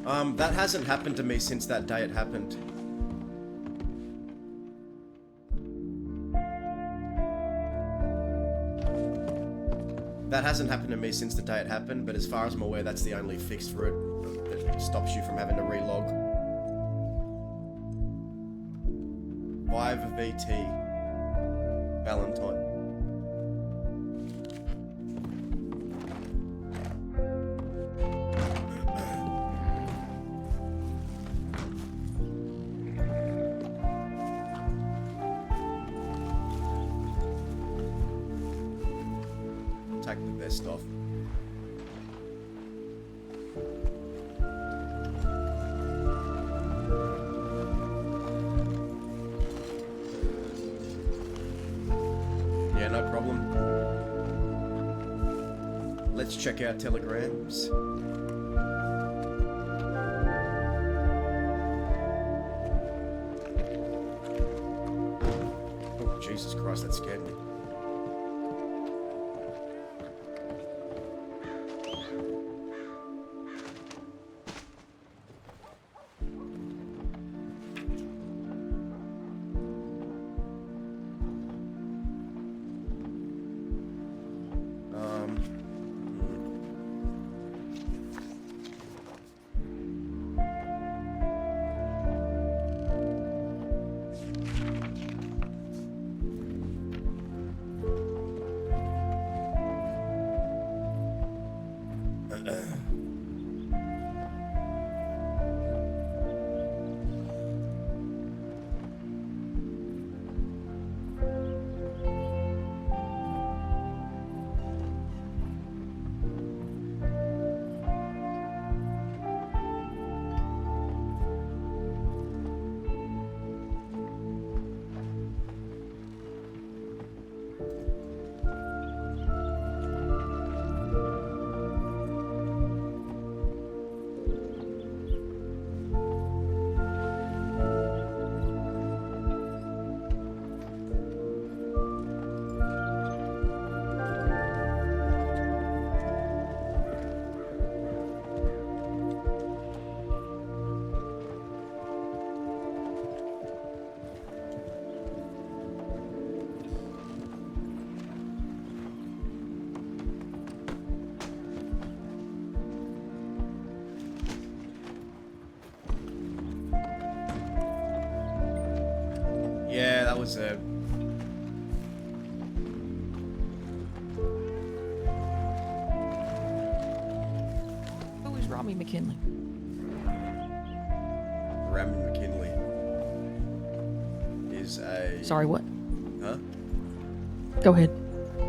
That hasn't happened to me since that day it happened. That hasn't happened to me since the day it happened, but as far as I'm aware, that's the only fix for it that stops you from having to relog. 5VT Valentine. Take the best off. Yeah, no problem. Let's check out telegrams. Oh, Jesus Christ, that scared me. Yeah, that was it. Who is Robbie McKinley? Rami McKinley is a... Sorry, what? Huh? Go ahead.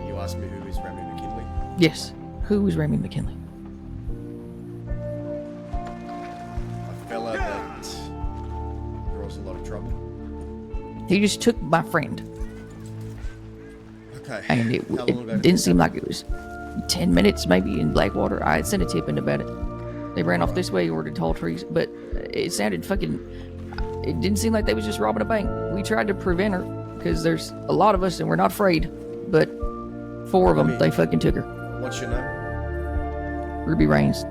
You asked me who is Rami McKinley? Yes. Who is Remy McKinley? A fella that draws a lot of trouble. He just took my friend. Okay. And it How long ago didn't seem like it was 10 minutes maybe in Blackwater. I had sent a tip in about it. They ran off this way over to Tall Trees, but it sounded fucking... It didn't seem like they was just robbing a bank. We tried to prevent her, because there's a lot of us and we're not afraid, but 4 of them, they fucking took her. What's your name? Ruby Rains.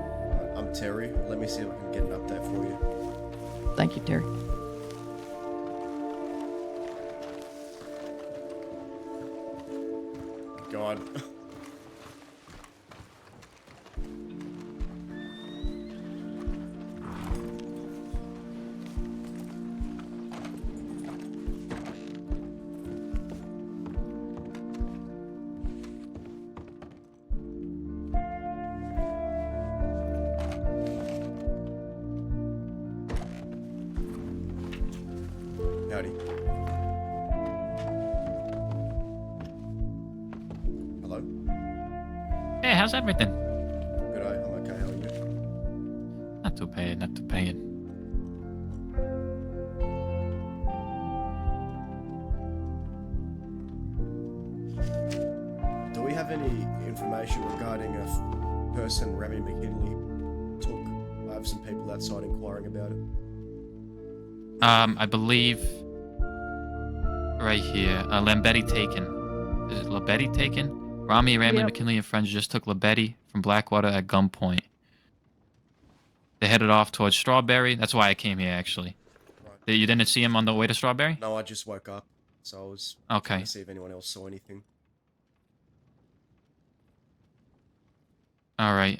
I'm Terry. Let me see if I can get an update for you. Thank you, Terry. God. Howdy. Hello? Hey, how's everything? Good eye. I'm okay. How are you? Not too bad, not too bad. Do we have any information regarding a person Rami McKinley took? I have some people outside inquiring about it. I believe right here, Lambetti taken. Is it Lambetti taken? Rami, Rami, Yep. McKinley, and friends just took Lambetti from Blackwater at gunpoint. They headed off towards Strawberry. That's why I came here, actually. Right. You didn't see him on the way to Strawberry? No, I just woke up, so I was Okay. trying to see if anyone else saw anything. All right.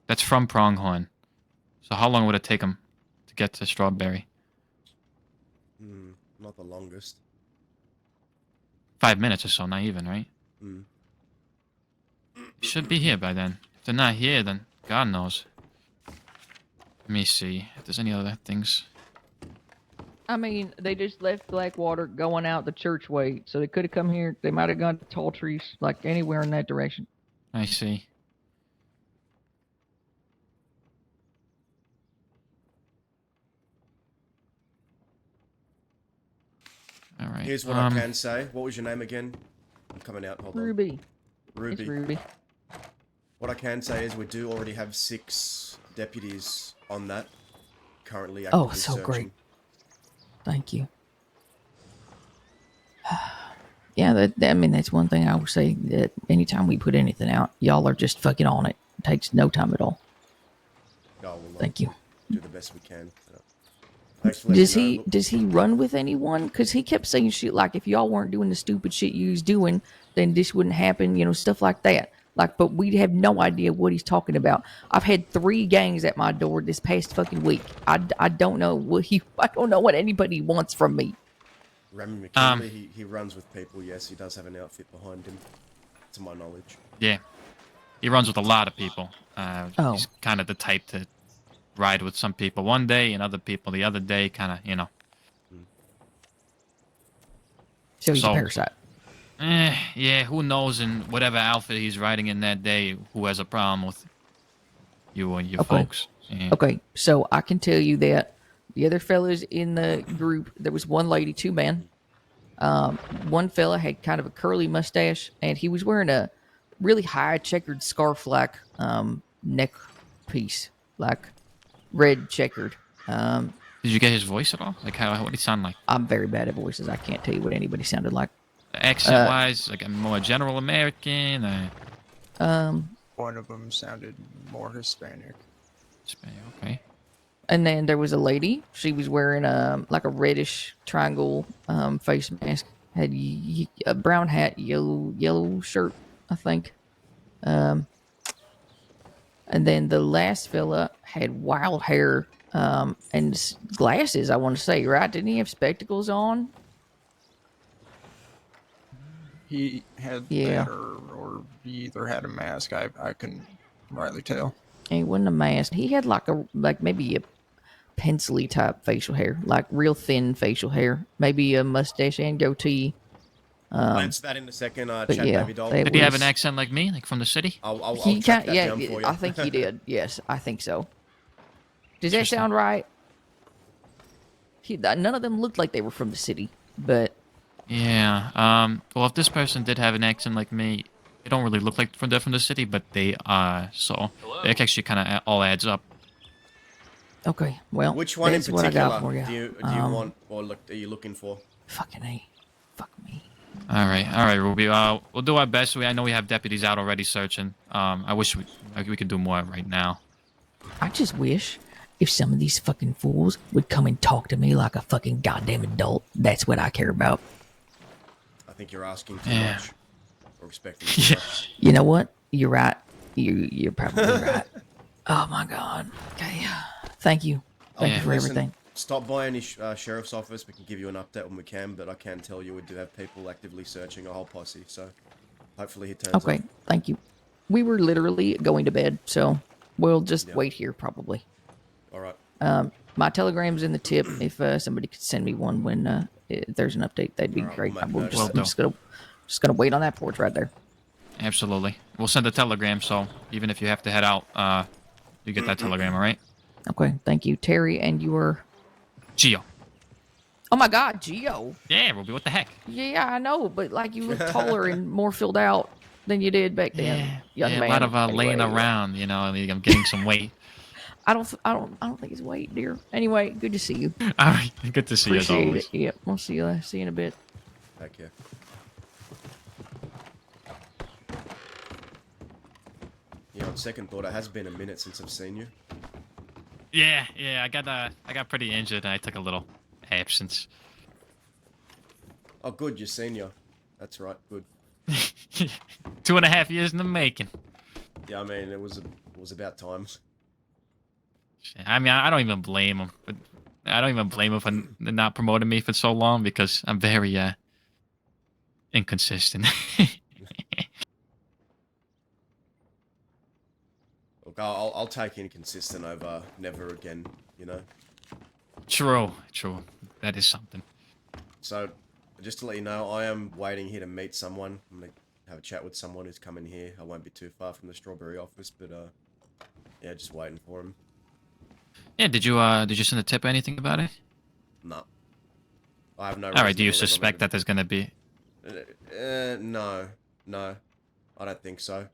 That's from Pronghorn. So how long would it take him to get to Strawberry? Not the longest. 5 minutes or so, not even, right? Should be here by then. If they're not here, then God knows. Let me see if there's any other things. I mean, they just left Blackwater going out the church way, so they could have come here. They might have gone to Tall Trees, like anywhere in that direction. I see. All right. Here's what I can say. What was your name again? I'm coming out. Hold on. Ruby. Ruby. It's Ruby. What I can say is we do already have 6 deputies on that currently actively Oh, so searching. great. Thank you. Yeah, I mean, that's one thing I would say, that anytime we put anything out, y'all are just fucking on it. It takes no time at all. Oh, we'll Thank you. do the best we can. Thanks for letting me know. Does he run with anyone? Because he kept saying shit like, if y'all weren't doing the stupid shit you was doing, then this wouldn't happen, you know, stuff like that. Like, but we have no idea what he's talking about. I've had 3 gangs at my door this past fucking week. I don't know what I don't know what anybody wants from me. Remy McKinley, he runs with people. Yes, he does have an outfit behind him, to my knowledge. Yeah. He runs with a lot of people. Oh. He's kind of the type to ride with some people one day and other people the other day, kind of, you know. So he's a parasite. Yeah, who knows in whatever outfit he's riding in that day, who has a problem with you and your folks. Yeah. Okay, so I can tell you that the other fellas in the group, there was one lady, 2 men. One fella had kind of a curly mustache, and he was wearing a really high checkered scarf-like neck piece, like red checkered. Did you get his voice at all? Like, what did he sound like? I'm very bad at voices. I can't tell you what anybody sounded like. Accent-wise, like a more general American? One of them sounded more Hispanic. Okay. And then there was a lady. She was wearing like a reddish triangle face mask. Had a brown hat, yellow shirt, I think. And then the last fella had wild hair and glasses, I want to say, right? Didn't he have spectacles on? He had that, or he either had a mask. I couldn't rightly tell. He wasn't a mask. He had like maybe a pencil-y type facial hair, like real thin facial hair, maybe a mustache and goatee. I'll answer that in a second. Chat yeah, Baby Doll. Did he have an accent like me, like from the city? I'll track that down for you. I think he did. Yes, I think so. Does that sound right? None of them looked like they were from the city, but Yeah. Well, if this person did have an accent like me, they don't really look like they're from the city, but they are. So it actually kind of all adds up. okay. Well, Which one in that's what I got for particular you. do you want, or are you looking for? Fucking A. Fuck me. All right, Ruby. We'll do our best. I know we have deputies out already searching. I wish we could do more right now. I just wish if some of these fucking fools would come and talk to me like a fucking goddamn adult. That's what I care about. I think you're asking too much, or expecting too much. You know what? You're right. You're probably right. Oh my god. Okay. Thank you. Thank you for Listen, everything. Stop by any sheriff's office. We can give you an update when we can, but I can tell you we do have people actively searching a whole posse, so hopefully he turns Okay. up. Thank you. We were literally going to bed, so we'll just wait here probably. All right. My telegram's in the tip. If somebody could send me one when there's an update, that'd be great. we'll make I'm note. just gonna wait on that porch right there. Absolutely. We'll send a telegram, so even if you have to head out, you get that telegram, all right? Okay. Thank you, Terry, and your. Gio. Oh my God, Gio. Yeah, Ruby, what the heck? Yeah, I know, but like you look taller and more filled out than you did back then, young man. A lot of laying Anyway, around, you know. I mean, I'm getting some weight. I don't think it's weight, dear. Anyway, good to see you. All right, good to see you as Appreciate always. it. Yep, we'll see you in a bit. Take care. Yeah, on second thought, it has been a minute since I've seen you. Yeah, I got pretty injured and I took a little absence. Oh, good, you're senior. That's right, good. 2.5 years in the making. Yeah, I mean, it was about time. I mean, I don't even blame him. But I don't even blame him for not promoting me for so long because I'm very inconsistent. Look, I'll take inconsistent over never again, you know? True. That is something. So, just to let you know, I am waiting here to meet someone. I'm gonna have a chat with someone who's coming here. I won't be too far from the Strawberry office, but, yeah, just waiting for him. Yeah, did you send a tip or anything about it? No. I have no All right, reason do you to believe I'm suspect that there's going to be... No. I don't think so.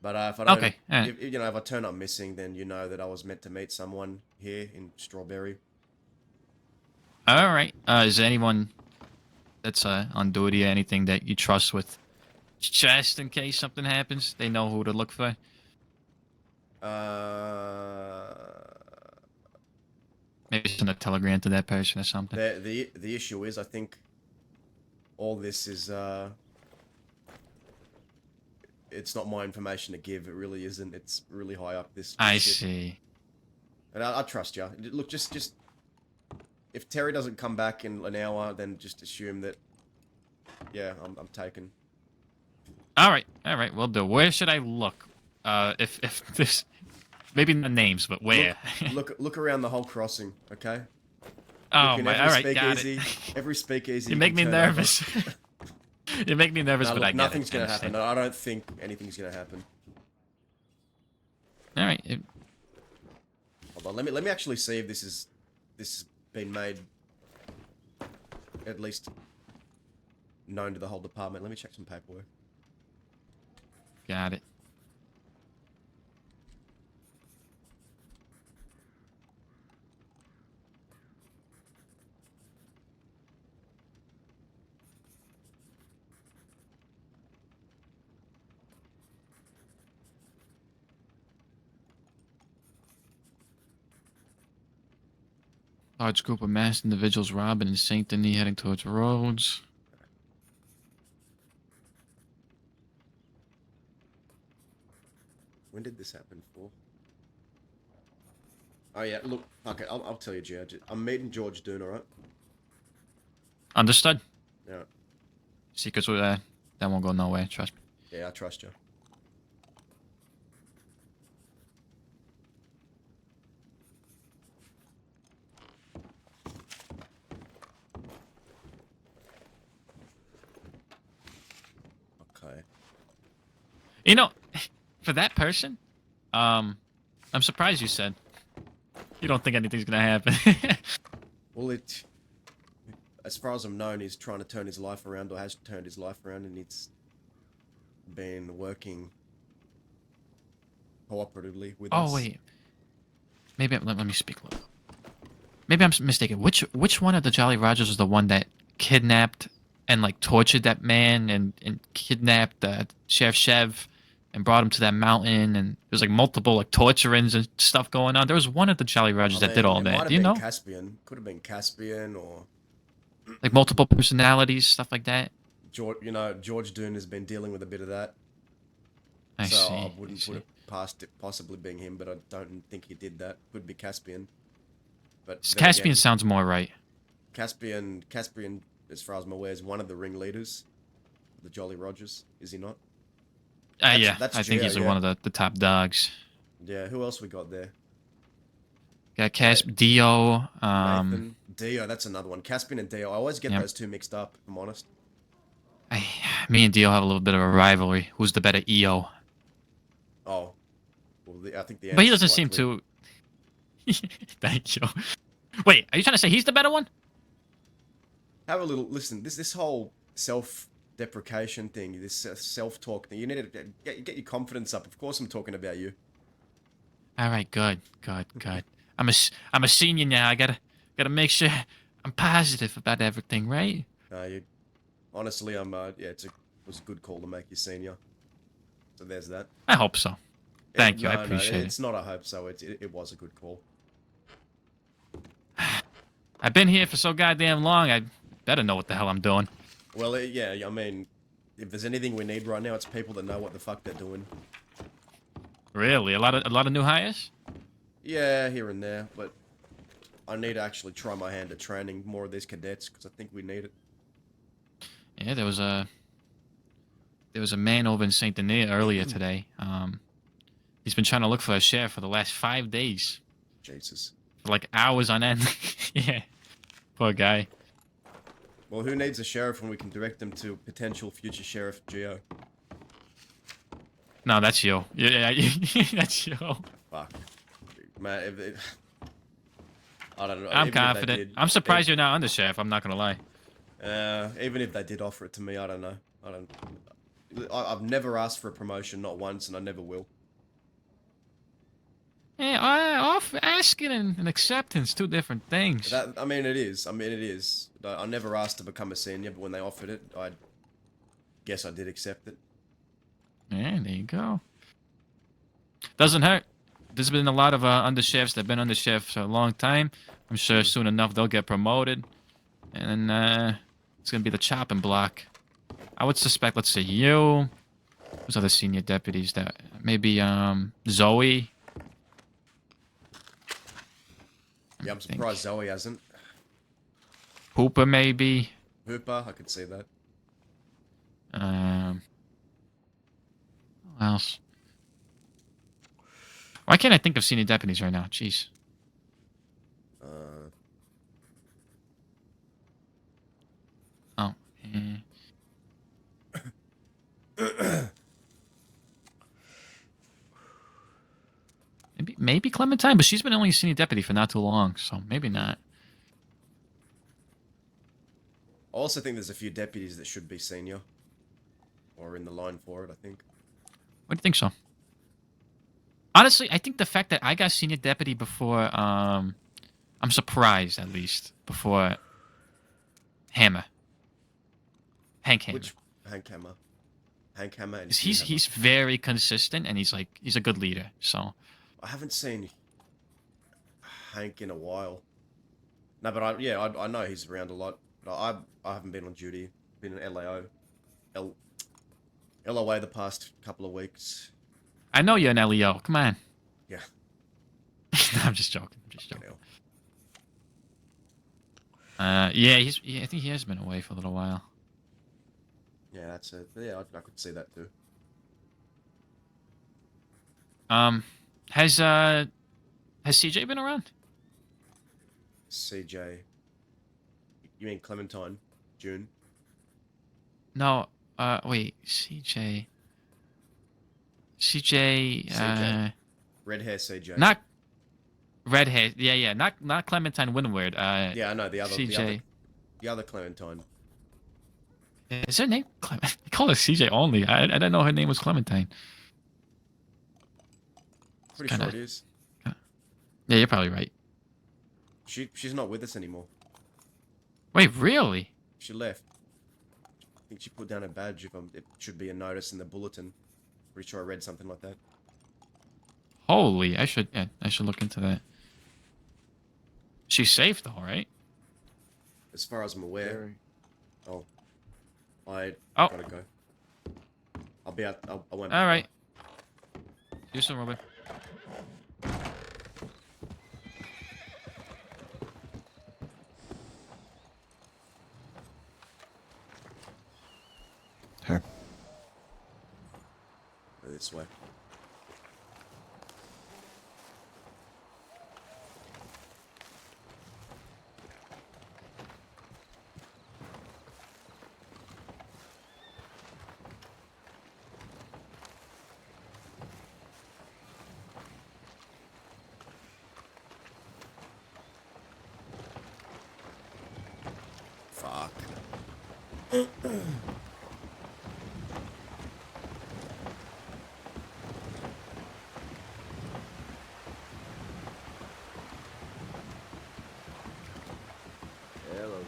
But if I don't, Okay, all right. if I turn up missing, then you know that I was meant to meet someone here in Strawberry. All right. Is there anyone that's on duty or anything that you trust with just in case something happens? They know who to look for. Maybe send a telegram to that person or something. The issue is, I think all this is it's not my information to give. It really isn't. It's really high up this. I shit. see. And I trust you. Look, just if Terry doesn't come back in an hour, then just assume that. Yeah, I'm taken. All right, we'll do. Where should I look? If this, maybe not names, but where? Look around the whole crossing, okay? Oh Look in my! every All right, got speakeasy, it. every speakeasy. You make me can turn nervous. You make me nervous, No, but look, I get nothing's it. gonna happen. I don't think anything's gonna happen. All right. Hold on, let me actually see if this has been made at least known to the whole department. Let me check some paperwork. Got it. Large group of masked individuals robbing in St. Denis heading towards Rhodes. When did this happen for? Oh yeah, look. Okay, I'll tell you, George. I'm meeting George Doon, alright? Understood. Yeah. Secrets with that won't go nowhere. Trust me. Yeah, I trust you. Okay. You know, for that person, I'm surprised you said you don't think anything's gonna happen. Well, as far as I'm known, he's trying to turn his life around, or has turned his life around, and it's been working cooperatively with us. Oh wait, maybe let me speak a little. Maybe I'm mistaken. Which one of the Jolly Rogers was the one that kidnapped and like tortured that man and kidnapped Sheriff Chev and brought him to that mountain, and there was like multiple like torturings and stuff going on. There was one of the Jolly Rogers that did all that. Do you know? Caspian. Could have been Caspian, or like multiple personalities, stuff like that. George Doon has been dealing with a bit of that. I see. I wouldn't put it past it possibly being him, but I don't think he did that. Could be Caspian. But Caspian sounds more right. Caspian, as far as I'm aware, is one of the ringleaders of the Jolly Rogers. Is he not? Yeah, that's I think Gio, he's yeah. one of the top dogs. Yeah, who else we got there? Got Dio. Nathan. Dio, that's another one. Caspian and Dio. I always get Yep. those two mixed up, if I'm honest. Me and Dio have a little bit of a rivalry. Who's the better EO? Oh. Well, I think the But he answer's doesn't seem quite to... Thank you. Wait, are you trying to say he's the better one? Have a little... Listen, this whole self-deprecation thing, this self-talk thing, you need to get your confidence up. Of course I'm talking about you. All right, good. I'm a senior now. I gotta make sure I'm positive about everything, right? Honestly, it was a good call to make you senior. So there's that. I hope so. Thank you. I No, appreciate it. it's not. I hope so. It was a good call. I've been here for so goddamn long. I better know what the hell I'm doing. Well, yeah. I mean, if there's anything we need right now, it's people that know what the fuck they're doing. Really, a lot of new hires. Yeah, here and there, but I need to actually try my hand at training more of these cadets because I think we need it. Yeah, there was a man over in Saint Denis earlier today. He's been trying to look for a sheriff for the last 5 days, Jesus. for like hours on end. Yeah, poor guy. Well, who needs a sheriff when we can direct them to potential future sheriff Geo? No, that's you. Yeah, that's you. Fuck. Man, I don't know. I'm even if they confident. did- I'm surprised you're not under sheriff. I'm not gonna lie. Even if they did offer it to me, I don't know. I've never asked for a promotion, not once, and I never will. Yeah, asking and acceptance, two different things. I mean, it is. I never asked to become a senior, but when they offered it, I guess I did accept it. Yeah, there you go. Doesn't hurt. There's been a lot of underchefs that have been underchefs for a long time. I'm sure soon enough they'll get promoted, and it's gonna be the chopping block. I would suspect, let's see, you. Who's other senior deputies that maybe Zoe. Yeah, I'm surprised Zoe hasn't. Hooper maybe. Hooper, I could see that. Who else? Why can't I think of senior deputies right now? Jeez. Oh. Maybe Clementine, but she's been only a senior deputy for not too long, so maybe not. I also think there's a few deputies that should be senior. Or in the line for it, I think. What do you think so? Honestly, I think the fact that I got senior deputy before, I'm surprised at least, before Hammer. Hank Hammer. Which Hank Hammer? Hank Hammer and He's very consistent and he's a good leader, so. I haven't seen Hank in a while. No, but I know he's around a lot. But I haven't been on duty. Been in LOA the past couple of weeks. I know you're an LEO. Come on. Yeah. No, I'm just joking. Yeah, I think he has been away for a little while. Yeah, that's it. Yeah, I could see that too. Has CJ been around? CJ. You mean Clementine? June? No, wait, CJ. CJ, Red hair CJ. not red hair. Yeah, not Clementine Windward. Yeah, I know the other CJ. The other Clementine. Is her name Clement? I call her CJ only. I didn't know her name was Clementine. Pretty sure it is. Yeah, you're probably right. She's not with us anymore. Wait, really? She left. I think she put down her badge. It should be a notice in the bulletin. Pretty sure I read something like that. Holy, I should look into that. She's safe though, right? As far as I'm aware. Oh. I Oh. gotta go. I'll be out. I won't. All right. See you soon, Robin. Okay. Go this way. Fuck. Hello.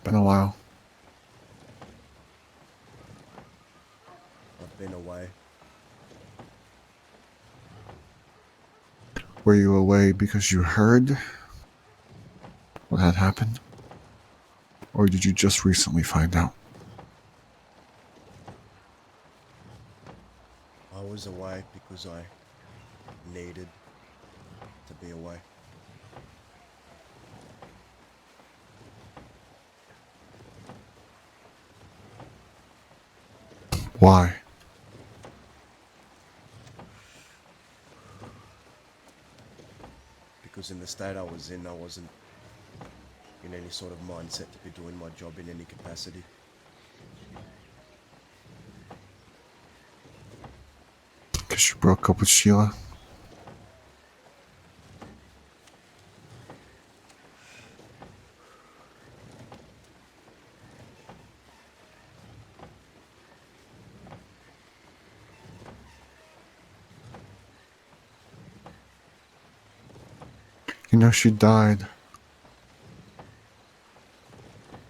been a while. I've been away. Were you away because you heard what had happened? Or did you just recently find out? I was away because I needed to be away. Why? Because in the state I was in, I wasn't in any sort of mindset to be doing my job in any capacity. Because you broke up with Sheila? You know, she died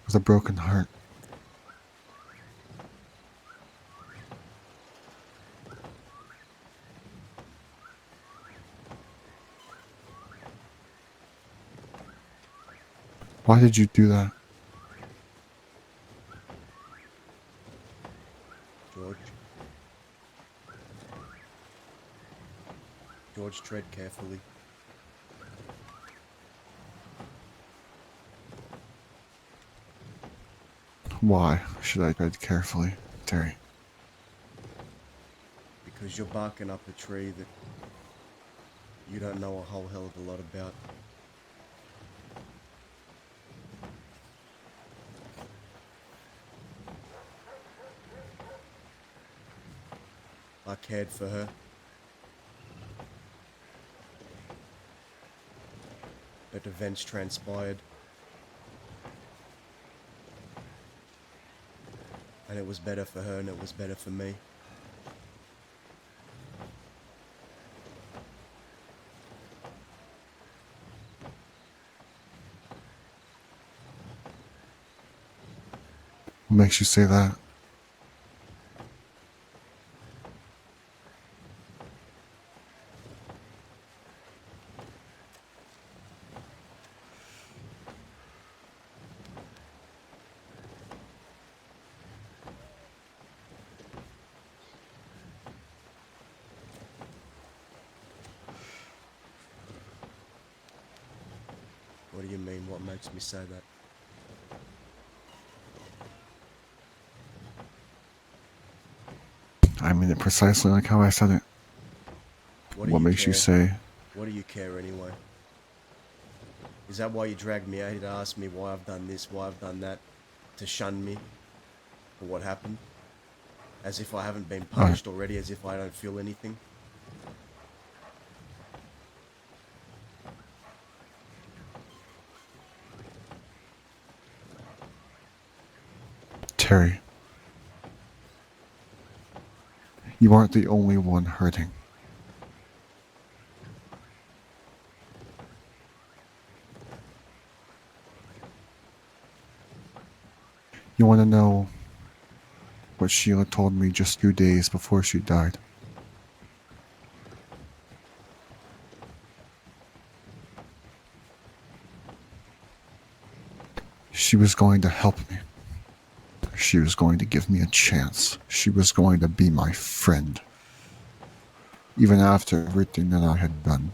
with a broken heart. Why did you do that? George, tread carefully. Why should I tread carefully, Terry? Because you're barking up a tree that you don't know a whole hell of a lot about. I cared for her. But events transpired. And it was better for her and it was better for me. What makes you say that? What do you mean? What makes me say that? I mean it precisely like how I said it. What makes you say? What do you care anyway? Is that why you dragged me out here to ask me why I've done this, why I've done that? To shun me for what happened? As if I haven't been punished already, as if I don't feel anything? Terry, you aren't the only one hurting. You want to know what Sheila told me just 2 days before she died? She was going to help me. She was going to give me a chance. She was going to be my friend. Even after everything that I had done,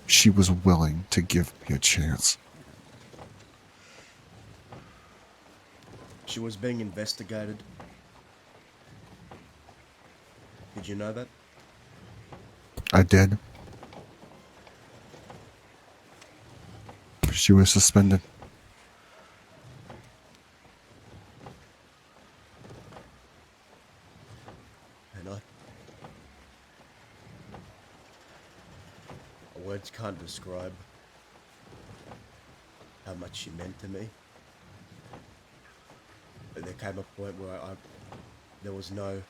she was willing to give me a chance. She was being investigated. Did you know that? I did. She was suspended. And words can't describe how much she meant to me. But there came a point where there was no...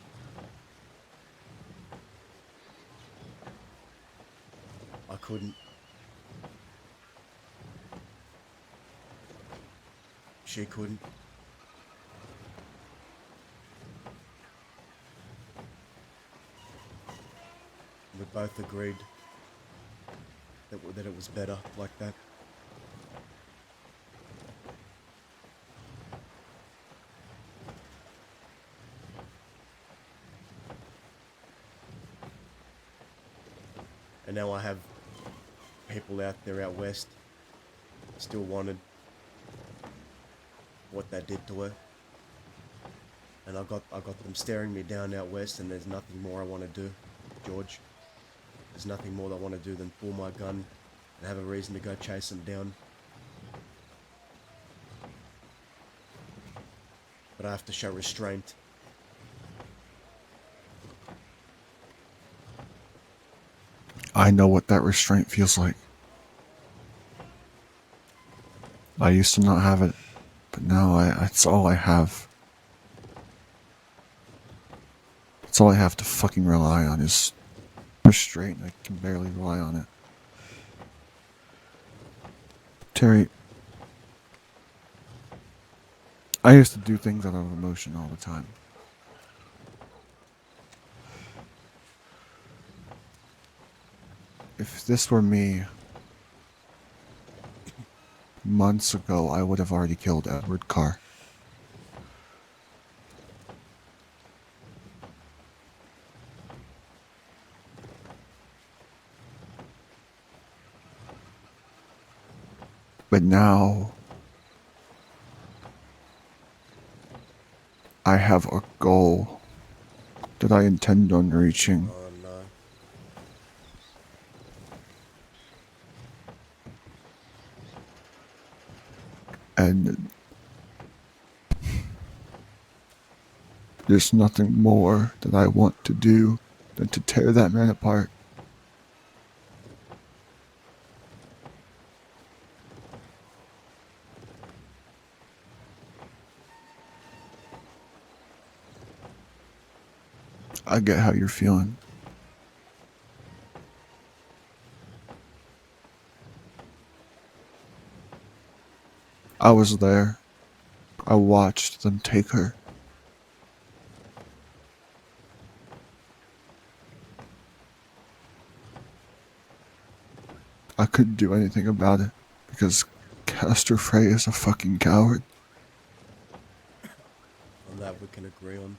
I couldn't... She couldn't. We both agreed that it was better like that. And now I have people out there out west still wanted what they did to her. And I got them staring me down out west, and there's nothing more I want to do, George. There's nothing more that I want to do than pull my gun and have a reason to go chase them down. But I have to show restraint. I know what that restraint feels like. I used to not have it, but now it's all I have. It's all I have to fucking rely on is restraint. I can barely rely on it. Terry, I used to do things out of emotion all the time. If this were me months ago, I would have already killed Edward Carr. But now, I have a goal that I intend on reaching. Oh no. And there's nothing more that I want to do than to tear that man apart. I get how you're feeling. I was there. I watched them take her. I couldn't do anything about it because Castor Frey is a fucking coward. On that we can agree on.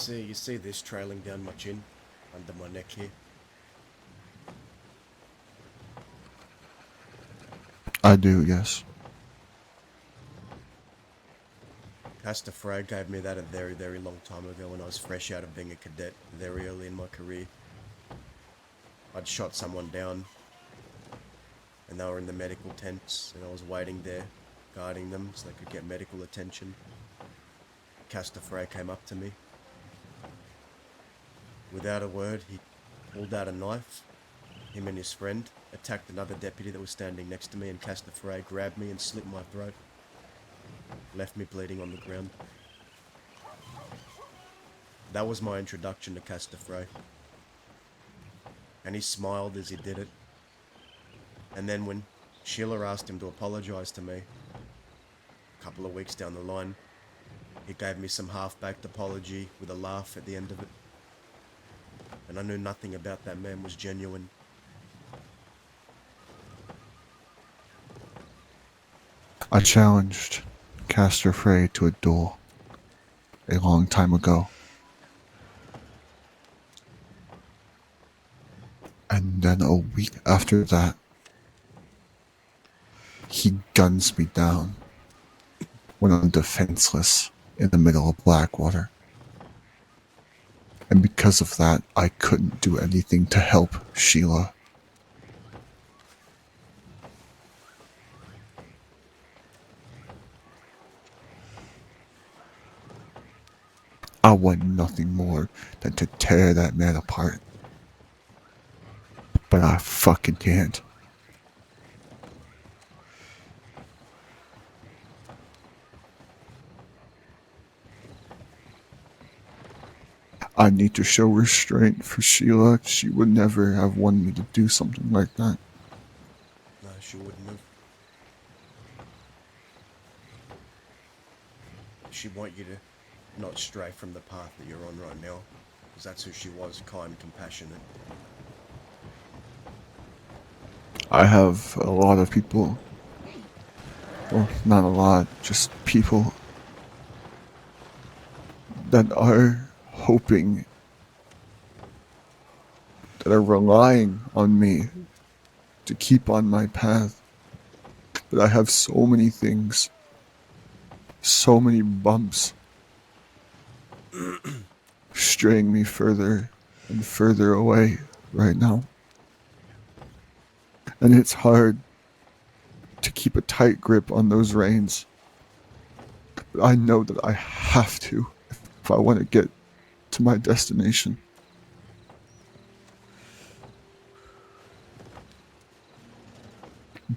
You see this trailing down my chin, under my neck here? I do, yes. Castor Frey gave me that a very, very long time ago when I was fresh out of being a cadet, very early in my career. I'd shot someone down, and they were in the medical tents, and I was waiting there, guarding them so they could get medical attention. Castor Frey came up to me. Without a word, he pulled out a knife. Him and his friend attacked another deputy that was standing next to me, and Castor Frey grabbed me and slit my throat. Left me bleeding on the ground. That was my introduction to Castor Frey. And he smiled as he did it. And then when Sheila asked him to apologise to me, a couple of weeks down the line, he gave me some half-baked apology with a laugh at the end of it. And I knew nothing about that man was genuine. I challenged Castor Frey to a duel a long time ago. And then a week after that, he guns me down when I'm defenseless in the middle of Blackwater. And because of that, I couldn't do anything to help Sheila. I want nothing more than to tear that man apart. But I fucking can't. I need to show restraint for Sheila. She would never have wanted me to do something like that. No, she wouldn't have. She'd want you to not stray from the path that you're on right now, because that's who she was, kind, compassionate. I have a lot of people, well, not a lot, just people that are hoping, that are relying on me to keep on my path. But I have so many things, so many bumps, straying me further and further away right now. And it's hard to keep a tight grip on those reins. But I know that I have to if I want to get to my destination.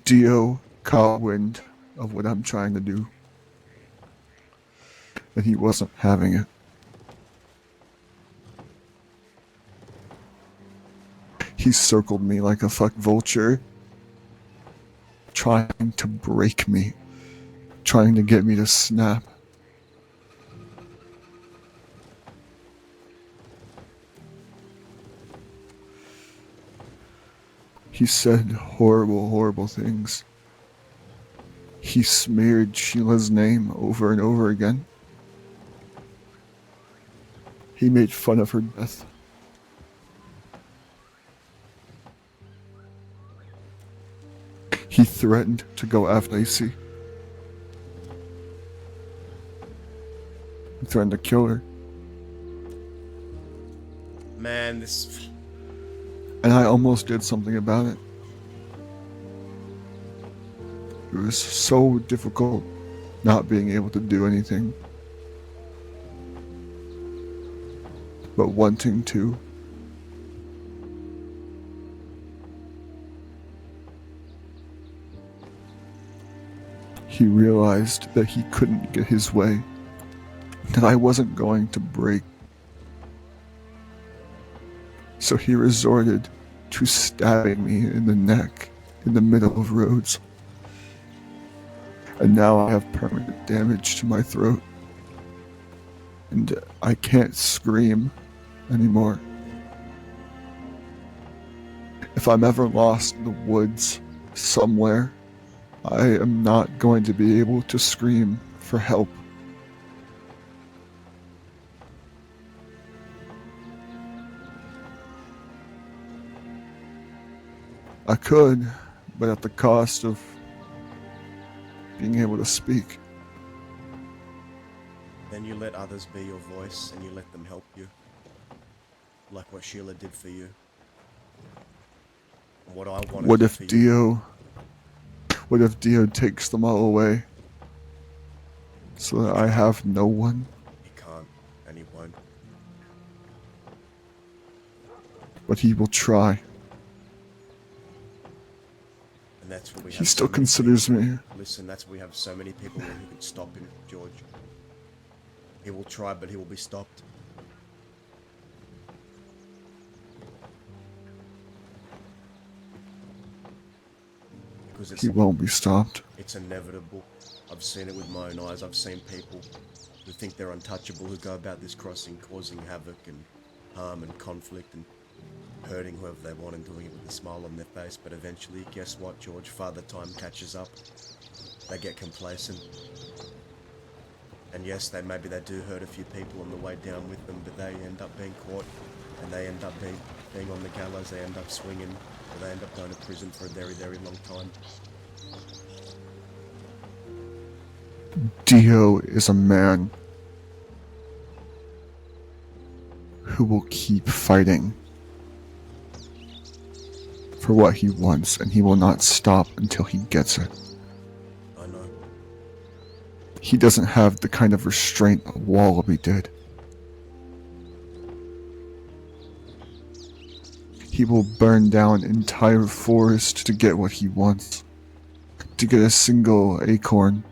Dio caught wind of what I'm trying to do, and he wasn't having it. He circled me like a fuck vulture, trying to break me, trying to get me to snap. He said horrible, horrible things. He smeared Sheila's name over and over again. He made fun of her death. He threatened to go after Lacey. He threatened to kill her. Man, this... And I almost did something about it. It was so difficult not being able to do anything. But wanting to. He realized that he couldn't get his way, that I wasn't going to break. So he resorted to stabbing me in the neck in the middle of roads. And now I have permanent damage to my throat. And I can't scream anymore. If I'm ever lost in the woods somewhere, I am not going to be able to scream for help. I could, but at the cost of being able to speak. Then you let others be your voice and you let them help you. Like what Sheila did for you. And what I wanted What to if for you. Dio takes them all away? So that I have no one? He can't, and he won't. But he will try. And that's what we have. He still so many considers people. me. Listen, that's what we have so many people who can stop him, George. He will try, but he will be stopped. Because He won't be stopped. it's inevitable. I've seen it with my own eyes. I've seen people who think they're untouchable, who go about this crossing causing havoc and harm and conflict and hurting whoever they want and doing it with a smile on their face. But eventually, guess what, George? Father Time catches up. They get complacent. And yes, maybe they do hurt a few people on the way down with them, but they end up being caught and they end up being on the gallows. They end up swinging, or they end up going to prison for a very, very long time. Dio is a man who will keep fighting for what he wants, and he will not stop until he gets it. I know. He doesn't have the kind of restraint that Wallaby did. He will burn down entire forests to get what he wants, to get a single acorn.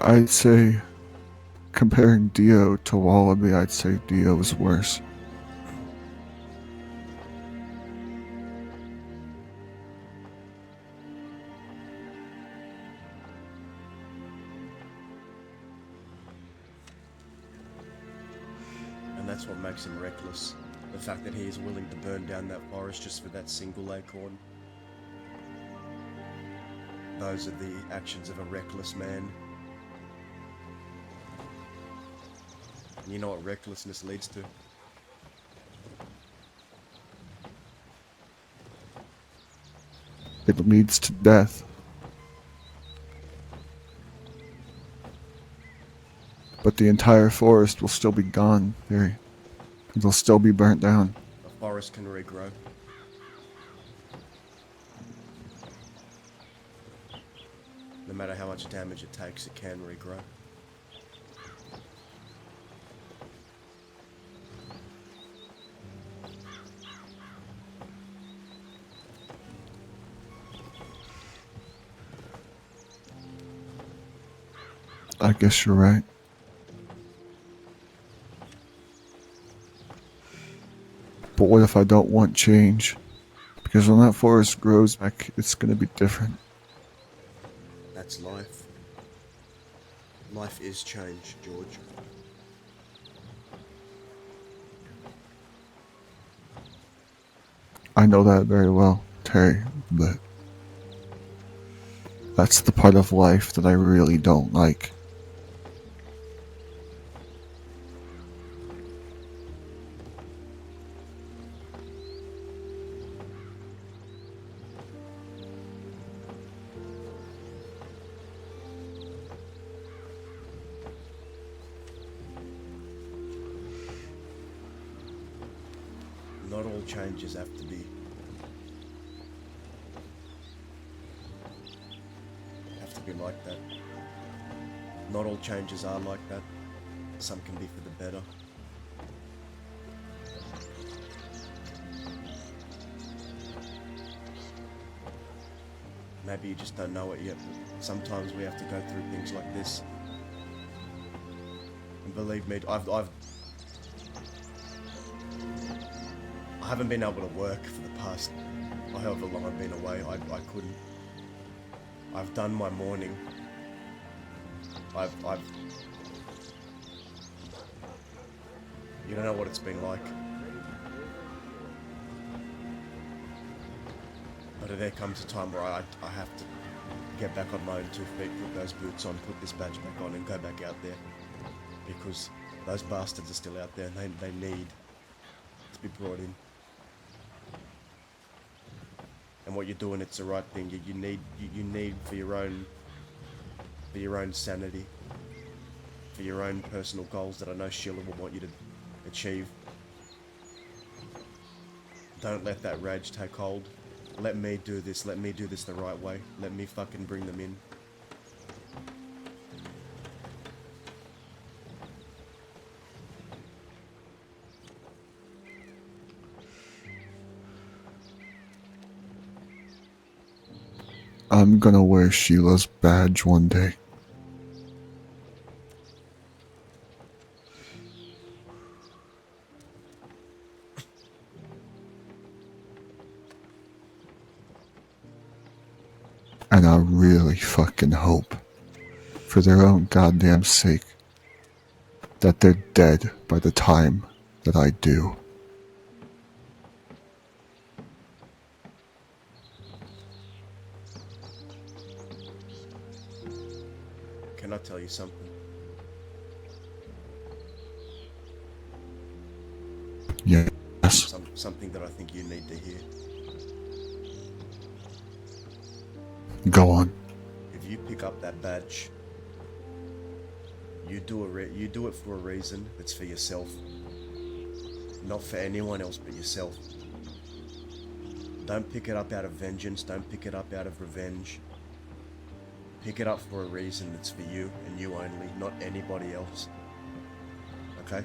I'd say, comparing Dio to Wallaby, I'd say Dio is worse. And that's what makes him reckless. The fact that he is willing to burn down that forest just for that single acorn. Those are the actions of a reckless man. And you know what recklessness leads to? It leads to death. But the entire forest will still be gone, Barry. It'll still be burnt down. A forest can regrow. No matter how much damage it takes, it can regrow. I guess you're right. But what if I don't want change? Because when that forest grows back, it's gonna be different. That's life. Life is change, George. I know that very well, Terry, but that's the part of life that I really don't like. Not all changes have to be like that. Not all changes are like that. Some can be for the better. Maybe you just don't know it yet, but sometimes we have to go through things like this. And believe me, I haven't been able to work for the past however long I've been away. I couldn't. I've done my morning. You don't know what it's been like. But there comes a time where I have to get back on my own 2 feet, put those boots on, put this badge back on and go back out there. Because those bastards are still out there and they need to be brought in. And what you're doing, it's the right thing. You need for your own sanity, for your own personal goals that I know Sheila will want you to achieve. Don't let that rage take hold. Let me do this. Let me do this the right way. Let me fucking bring them in. I'm gonna wear Sheila's badge one day. And I really fucking hope, for their own goddamn sake, that they're dead by the time that I do. Can I tell you something? Yes. Something that I think you need to hear. Go on. If you pick up that badge, you do it for a reason. It's for yourself. Not for anyone else but yourself. Don't pick it up out of vengeance. Don't pick it up out of revenge. Pick it up for a reason that's for you and you only, not anybody else. Okay?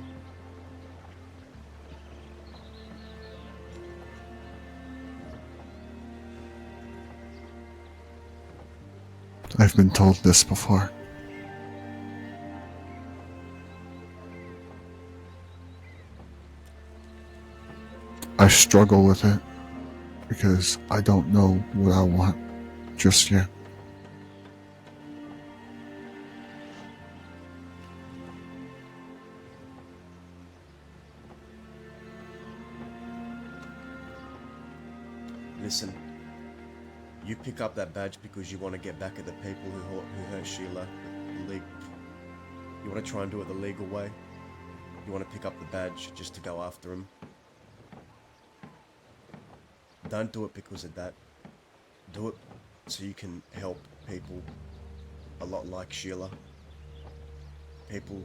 I've been told this before. I struggle with it because I don't know what I want just yet. Listen, you pick up that badge because you want to get back at the people who hurt Sheila. You want to try and do it the legal way. You want to pick up the badge just to go after him. Don't do it because of that. Do it so you can help people a lot like Sheila. People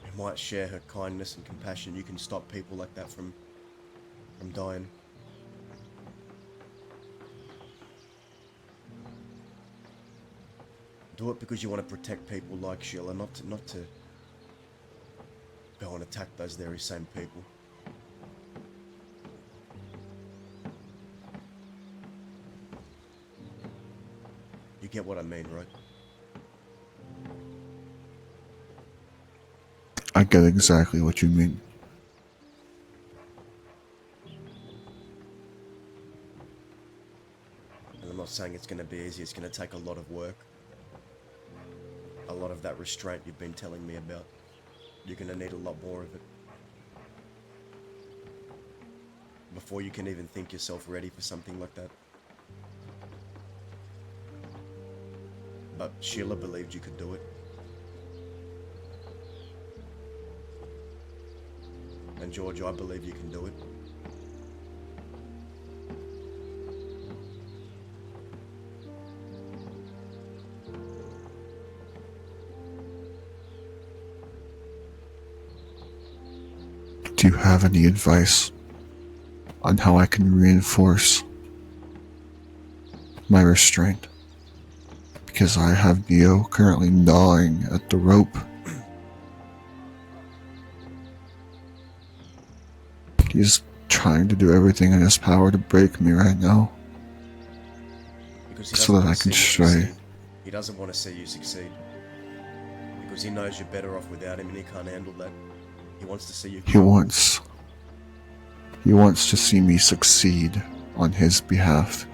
who might share her kindness and compassion. You can stop people like that from dying. Do it because you want to protect people like Sheila, not to go and attack those very same people. You get what I mean, right? I get exactly what you mean. And I'm not saying it's going to be easy. It's going to take a lot of work. A lot of that restraint you've been telling me about. You're going to need a lot more of it. Before you can even think yourself ready for something like that. But Sheila believed you could do it. And George, I believe you can do it. Do you have any advice on how I can reinforce my restraint? Because I have Neo currently gnawing at the rope. He's trying to do everything in his power to break me right now. Because he so doesn't that I want to can see you stray. succeed. He doesn't want to see you succeed. Because he knows you're better off without him and he can't handle that. He wants to see you He grow. wants to see me succeed on his behalf.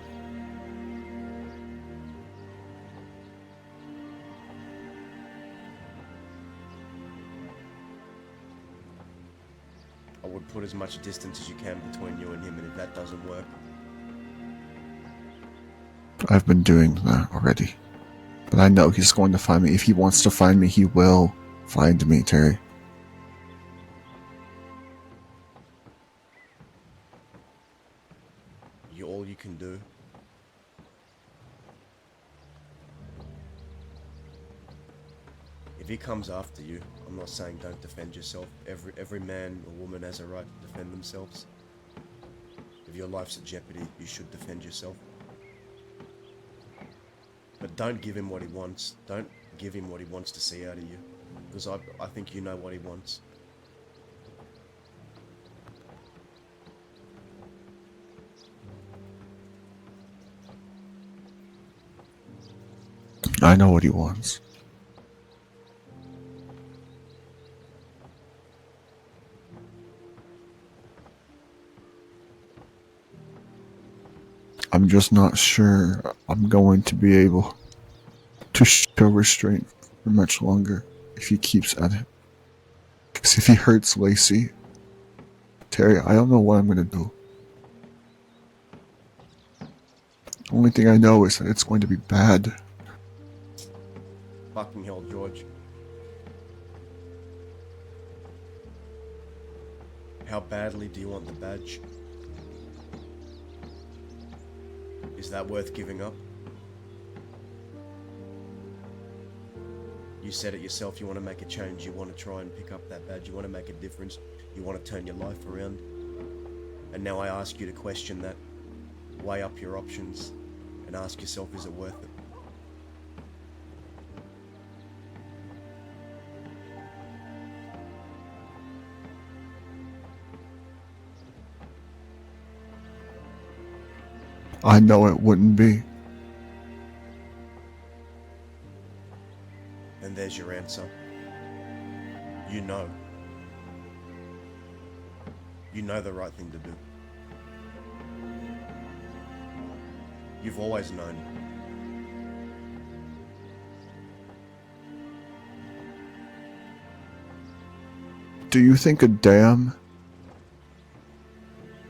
I would put as much distance as you can between you and him, and if that doesn't work, I've been doing that already. But I know he's going to find me. If he wants to find me, he will find me, Terry. all you can do. If he comes after you, I'm not saying don't defend yourself. Every man or woman has a right to defend themselves. If your life's at jeopardy, you should defend yourself. But don't give him what he wants. Don't give him what he wants to see out of you. Because I think you know what he wants. I know what he wants. I'm just not sure I'm going to be able to show restraint for much longer if he keeps at it. Because if he hurts Lacey, Terry, I don't know what I'm going to do. The only thing I know is that it's going to be bad. Fucking hell, George. How badly do you want the badge? Is that worth giving up? You said it yourself, you want to make a change, you want to try and pick up that badge, you want to make a difference, you want to turn your life around. And now I ask you to question that, weigh up your options, and ask yourself, is it worth it? I know it wouldn't be. And there's your answer. You know. You know the right thing to do. You've always known. Do you think a dam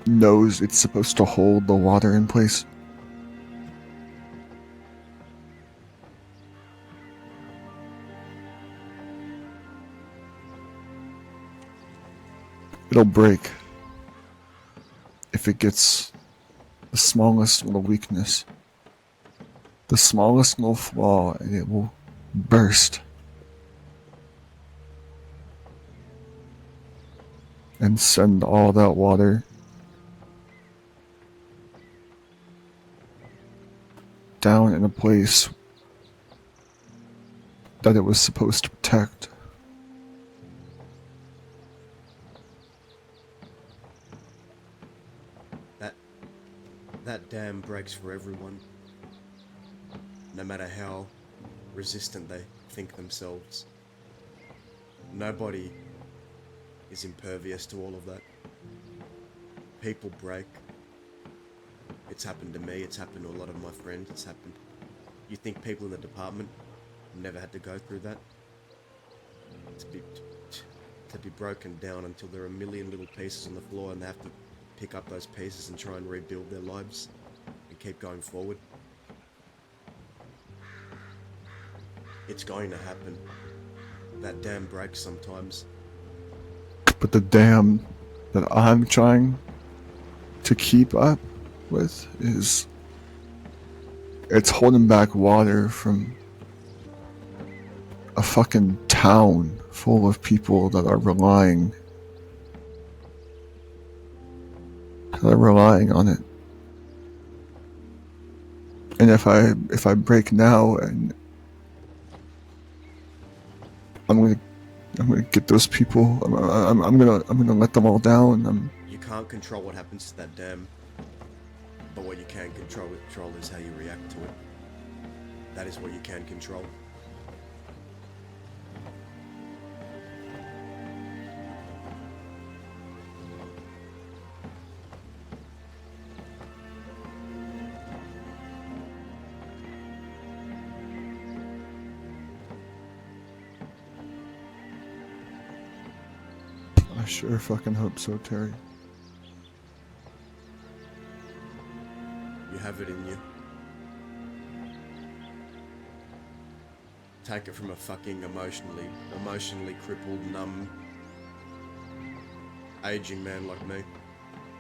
knows it's supposed to hold the water in place? It'll break if it gets the smallest little weakness, the smallest little flaw, and it will burst and send all that water down in a place that it was supposed to protect. That dam breaks for everyone, no matter how resistant they think themselves. Nobody is impervious to all of that. People break. It's happened to me, it's happened to a lot of my friends, it's happened. You think people in the department never had to go through that? To be broken down until there are a million little pieces on the floor and they have to pick up those pieces and try and rebuild their lives and keep going forward. It's going to happen. That dam breaks sometimes. But the dam that I'm trying to keep up with is it's holding back water from a fucking town full of people that are relying on it. And if I break now, and I'm gonna get those people. I'm gonna let them all down. You can't control what happens to that dam, but what you can control is how you react to it. That is what you can control. I sure fucking hope so, Terry. You have it in you. Take it from a fucking emotionally crippled, numb, aging man like me.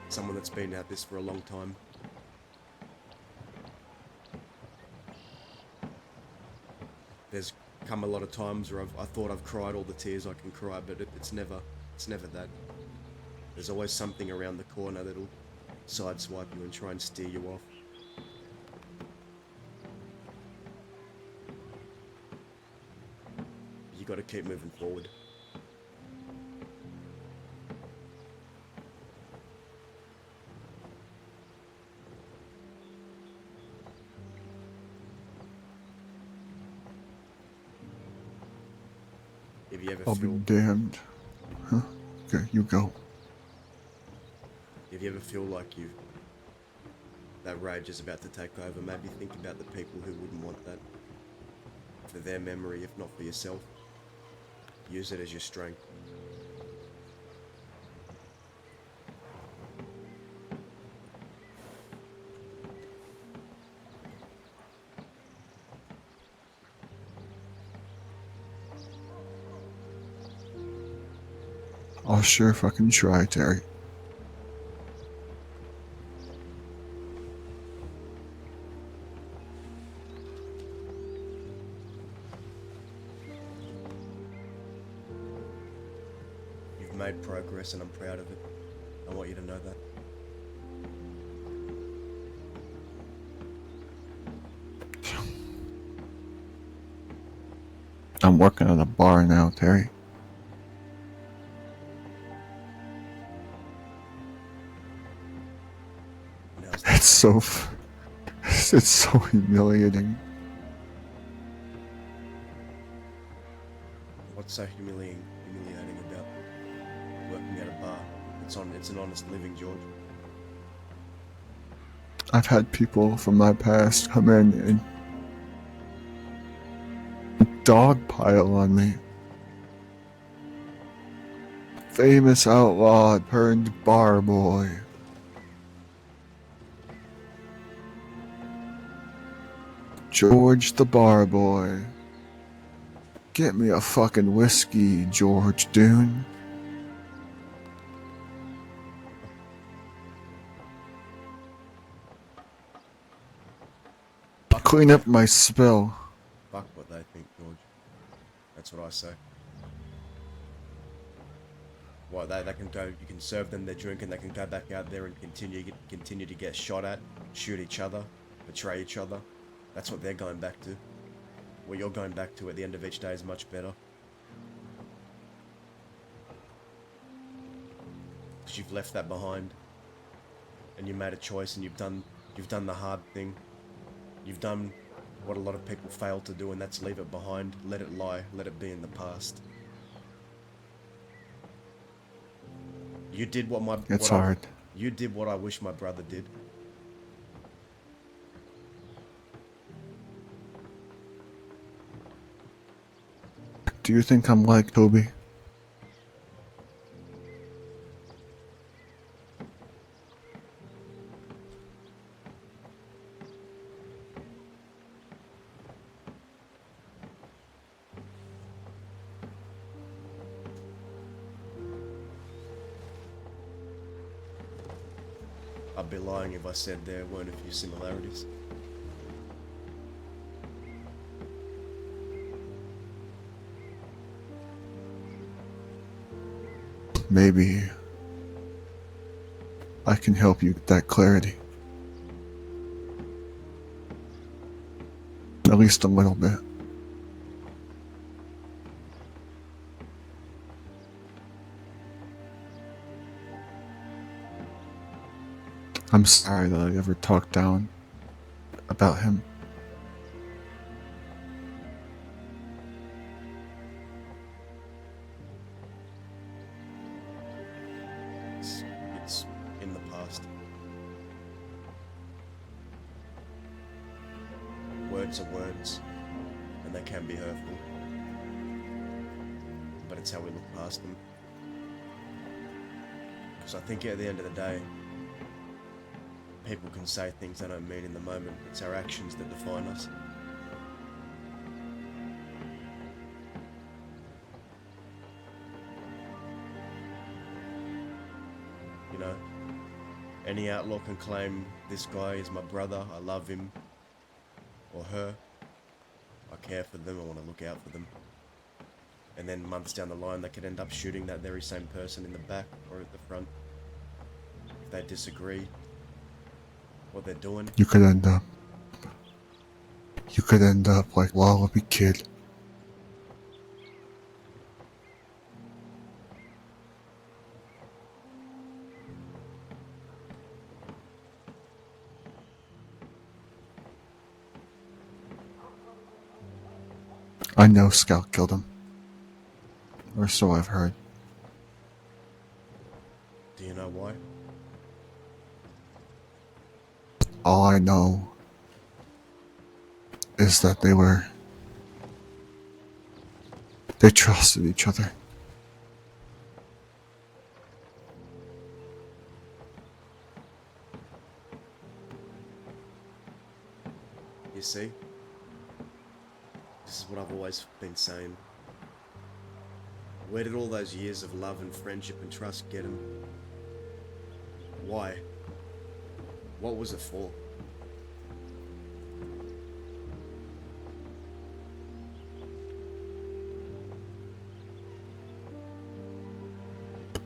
Someone that's been at this for a long time. There's come a lot of times where I thought I've cried all the tears I can cry, but it's never that. There's always something around the corner that'll sideswipe you and try and steer you off. You gotta keep moving forward. If you ever I'll be feel damned. Huh? Okay, you go. If you ever feel like that rage is about to take over, maybe think about the people who wouldn't want that. For their memory, if not for yourself. Use it as your strength. I'll sure fucking try, Terry. You've made progress and I'm proud of it. I want you to know that. I'm working at a bar now, Terry. Now's It's so humiliating. What's so humiliating about working at a bar? It's an honest living, George. I've had people from my past come in and dogpile on me. Famous outlaw turned bar boy. George the bar boy. Get me a fucking whiskey, George Dune. Clean up my spill. Fuck what they think, George. That's what I say. Well, they can go. You can serve them their drink, and they can go back out there and continue to get shot at, shoot each other, betray each other. That's what they're going back to. What you're going back to at the end of each day is much better. Because you've left that behind, and you made a choice, and you've done the hard thing. You've done what a lot of people fail to do, and that's leave it behind, let it lie, let it be in the past. You did what It's hard. You did what I wish my brother did. Do you think I'm like Toby? I'd be lying if I said there weren't a few similarities. Maybe I can help you get that clarity. At least a little bit. I'm sorry that I ever talked down about him. It's in the past. Words are words, and they can be hurtful. But it's how we look past them. Because I think at the end of the day, people can say things they don't mean in the moment. It's our actions that define us. You know, any outlaw can claim this guy is my brother, I love him, or her, I care for them, I want to look out for them. And then months down the line, they could end up shooting that very same person in the back or at the front. If they disagree, what they're doing. You could end up like WildRP Kid. I know Scout killed him. Or so I've heard. Do you know why? All I know is that they trusted each other. You see? This is what I've always been saying. Where did all those years of love and friendship and trust get them? Why? What was it for?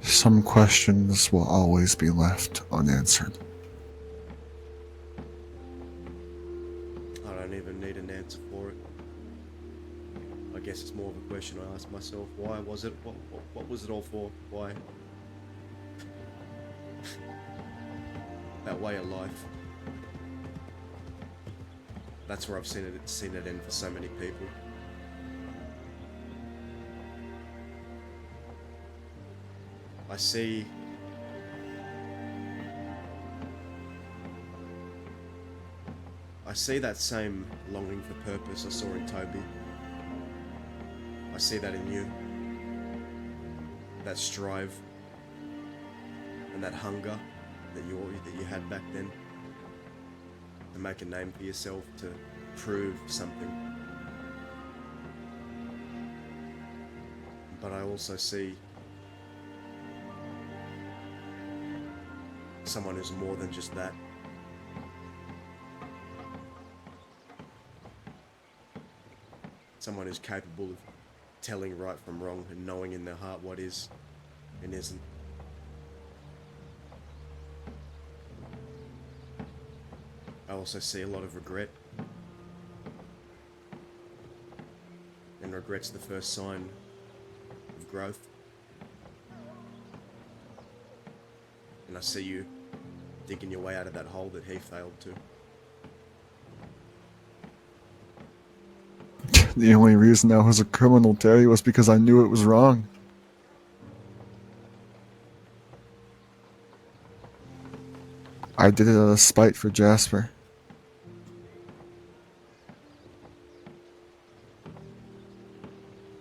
Some questions will always be left unanswered. I don't even need an answer for it. I guess it's more of a question I ask myself. Why was it? What was it all for? Why? That way of life. That's where I've seen it end for so many people. I see I see that same longing for purpose I saw in Toby. I see that in you. That strive and that hunger that you had back then to make a name for yourself, to prove something. But I also see someone who's more than just that. Someone who's capable of telling right from wrong and knowing in their heart what is and isn't. I also see a lot of regret. And regret's the first sign of growth. And I see you digging your way out of that hole that he failed to. The only reason I was a criminal, Terry, was because I knew it was wrong. I did it out of spite for Jasper.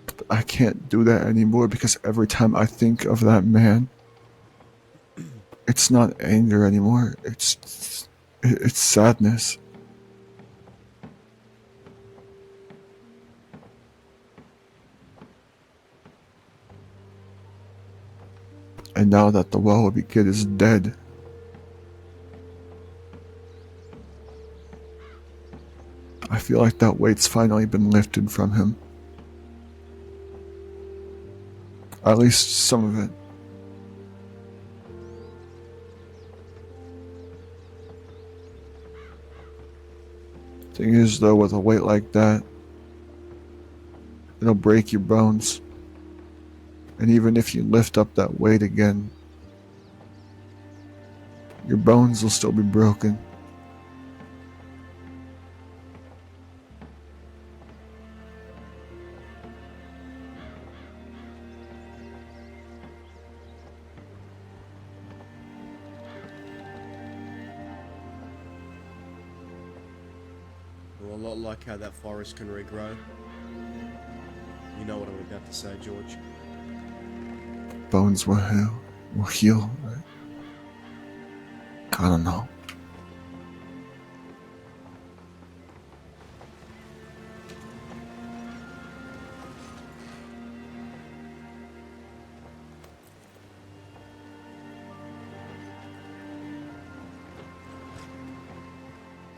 But I can't do that anymore because every time I think of that man, it's not anger anymore. It's sadness. And now that the Wallaby kid is dead, I feel like that weight's finally been lifted from him. At least some of it. Thing is, though, with a weight like that, it'll break your bones. And even if you lift up that weight again, your bones will still be broken. Well, a lot like how that forest can regrow. You know what I'm about to say, George. Bones will heal. I don't know.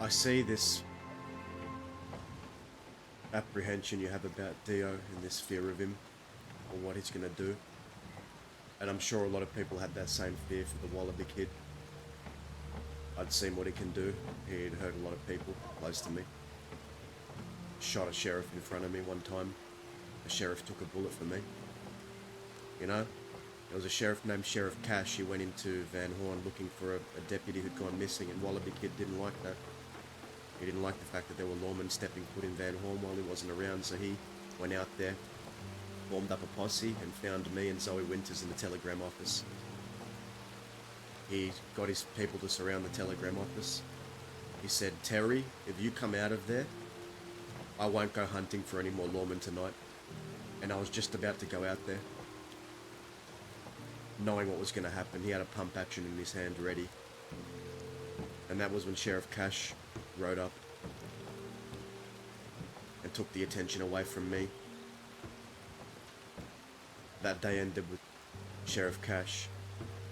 I see this apprehension you have about Dio and this fear of him or what he's gonna do. And I'm sure a lot of people had that same fear for the Wallaby kid. I'd seen what he can do. He'd hurt a lot of people close to me. Shot a sheriff in front of me one time. A sheriff took a bullet for me. You know? There was a sheriff named Sheriff Cash. He went into Van Horn looking for a deputy who'd gone missing, and Wallaby kid didn't like that. He didn't like the fact that there were lawmen stepping foot in Van Horn while he wasn't around, so he went out there, formed up a posse, and found me and Zoe Winters in the telegram office. He got his people to surround the telegram office. He said, "Terry, if you come out of there, I won't go hunting for any more lawmen tonight." And I was just about to go out there, knowing what was going to happen. He had a pump action in his hand ready. And that was when Sheriff Cash rode up and took the attention away from me. That day ended with Sheriff Cash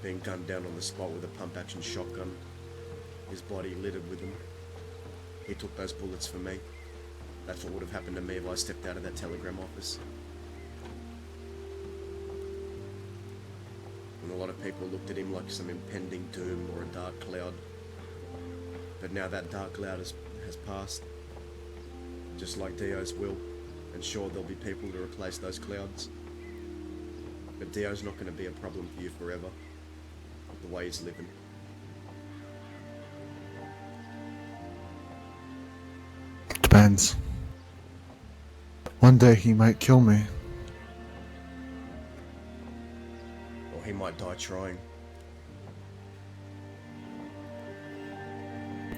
being gunned down on the spot with a pump action shotgun, his body littered with them. He took those bullets for me. That's what would have happened to me if I stepped out of that telegram office. And a lot of people looked at him like some impending doom or a dark cloud. But now that dark cloud has passed, just like Dio's will, and sure there'll be people to replace those clouds. But Dio's not going to be a problem for you forever, the way he's living. Depends. One day he might kill me. Or he might die trying.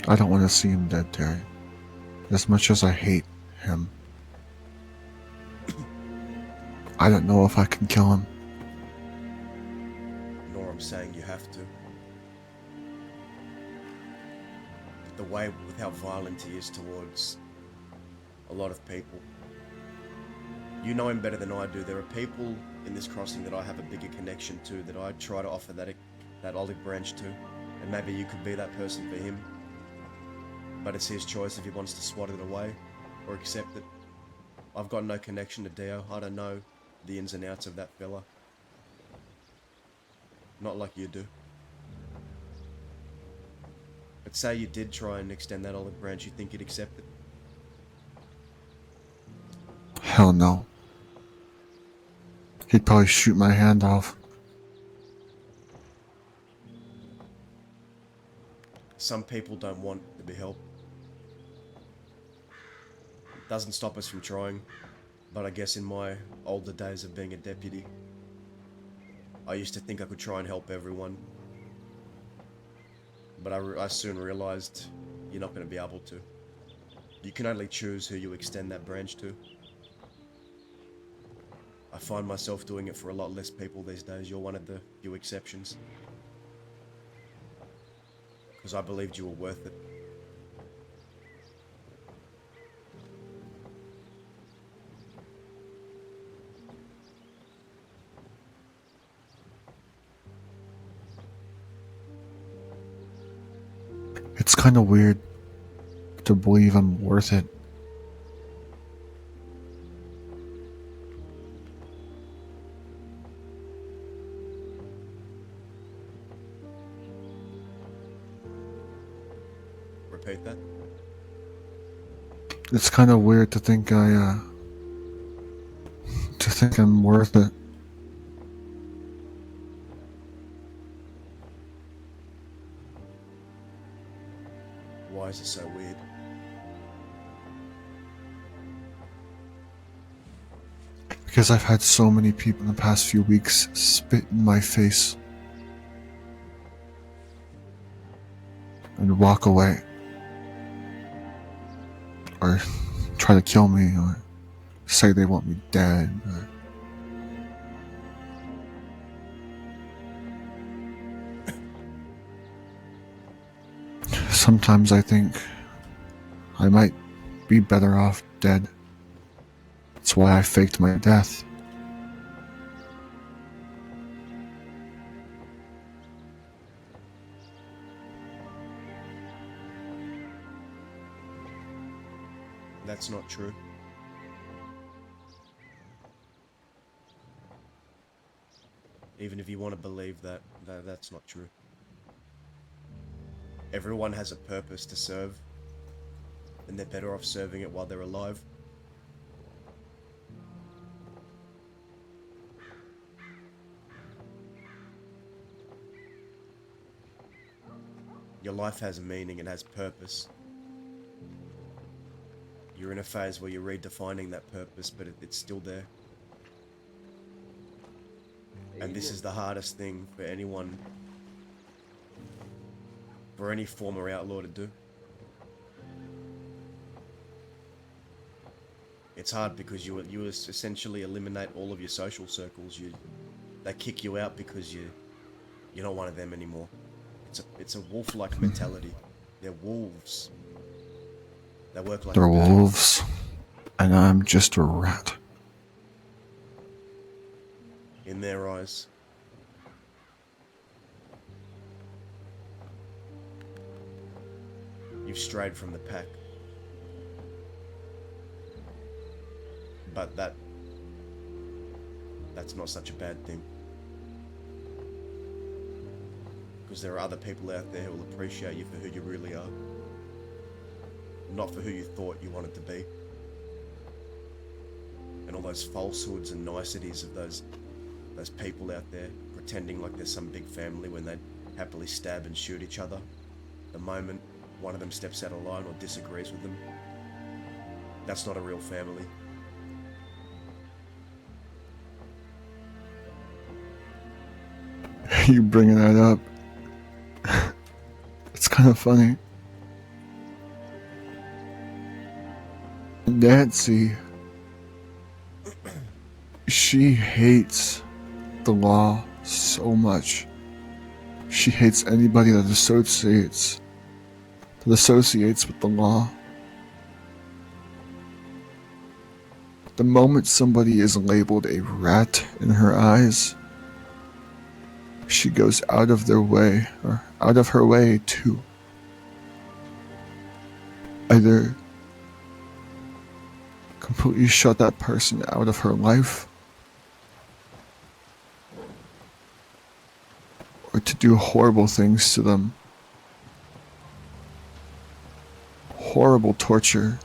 I don't want to see him dead, Terry. As much as I hate him, I don't know if I can kill him. Nor I'm saying you have to. But the way with how violent he is towards a lot of people. You know him better than I do. There are people in this crossing that I have a bigger connection to, that I try to offer that olive branch to. And maybe you could be that person for him. But it's his choice if he wants to swat it away or accept it. I've got no connection to Dio. I don't know the ins and outs of that fella. Not like you do. But say you did try and extend that olive branch, you think he'd accept it? Hell no. He'd probably shoot my hand off. Some people don't want to be helped. It doesn't stop us from trying, but I guess in my older days of being a deputy, I used to think I could try and help everyone. But I soon realized you're not going to be able to. You can only choose who you extend that branch to. I find myself doing it for a lot less people these days. You're one of the few exceptions. Because I believed you were worth it. It's kind of weird to believe I'm worth it. Repeat that. It's kind of weird to think I'm worth it. Why is it so weird? Because I've had so many people in the past few weeks spit in my face and walk away, or try to kill me, or say they want me dead. Sometimes I think I might be better off dead. That's why I faked my death. That's not true. Even if you want to believe that, that's not true. Everyone has a purpose to serve, and they're better off serving it while they're alive. Your life has meaning and has purpose. You're in a phase where you're redefining that purpose, but it's still there. And this is the hardest thing for anyone, for any former outlaw to do. It's hard because you essentially eliminate all of your social circles. They kick you out because you're not one of them anymore. It's a wolf-like mentality. They're wolves. They work like They're a bird. wolves, and I'm just a rat. In their eyes. You've strayed from the pack. But that's not such a bad thing. Because there are other people out there who will appreciate you for who you really are. Not for who you thought you wanted to be. And all those falsehoods and niceties of those people out there pretending like there's some big family when they happily stab and shoot each other. The moment one of them steps out of line or disagrees with them, that's not a real family. You bringing that up? It's kind of funny. Nancy, she hates the law so much. She hates anybody that associates with the law. The moment somebody is labeled a rat in her eyes, she goes out of her way to either completely shut that person out of her life, or to do horrible things to them. Horrible torture.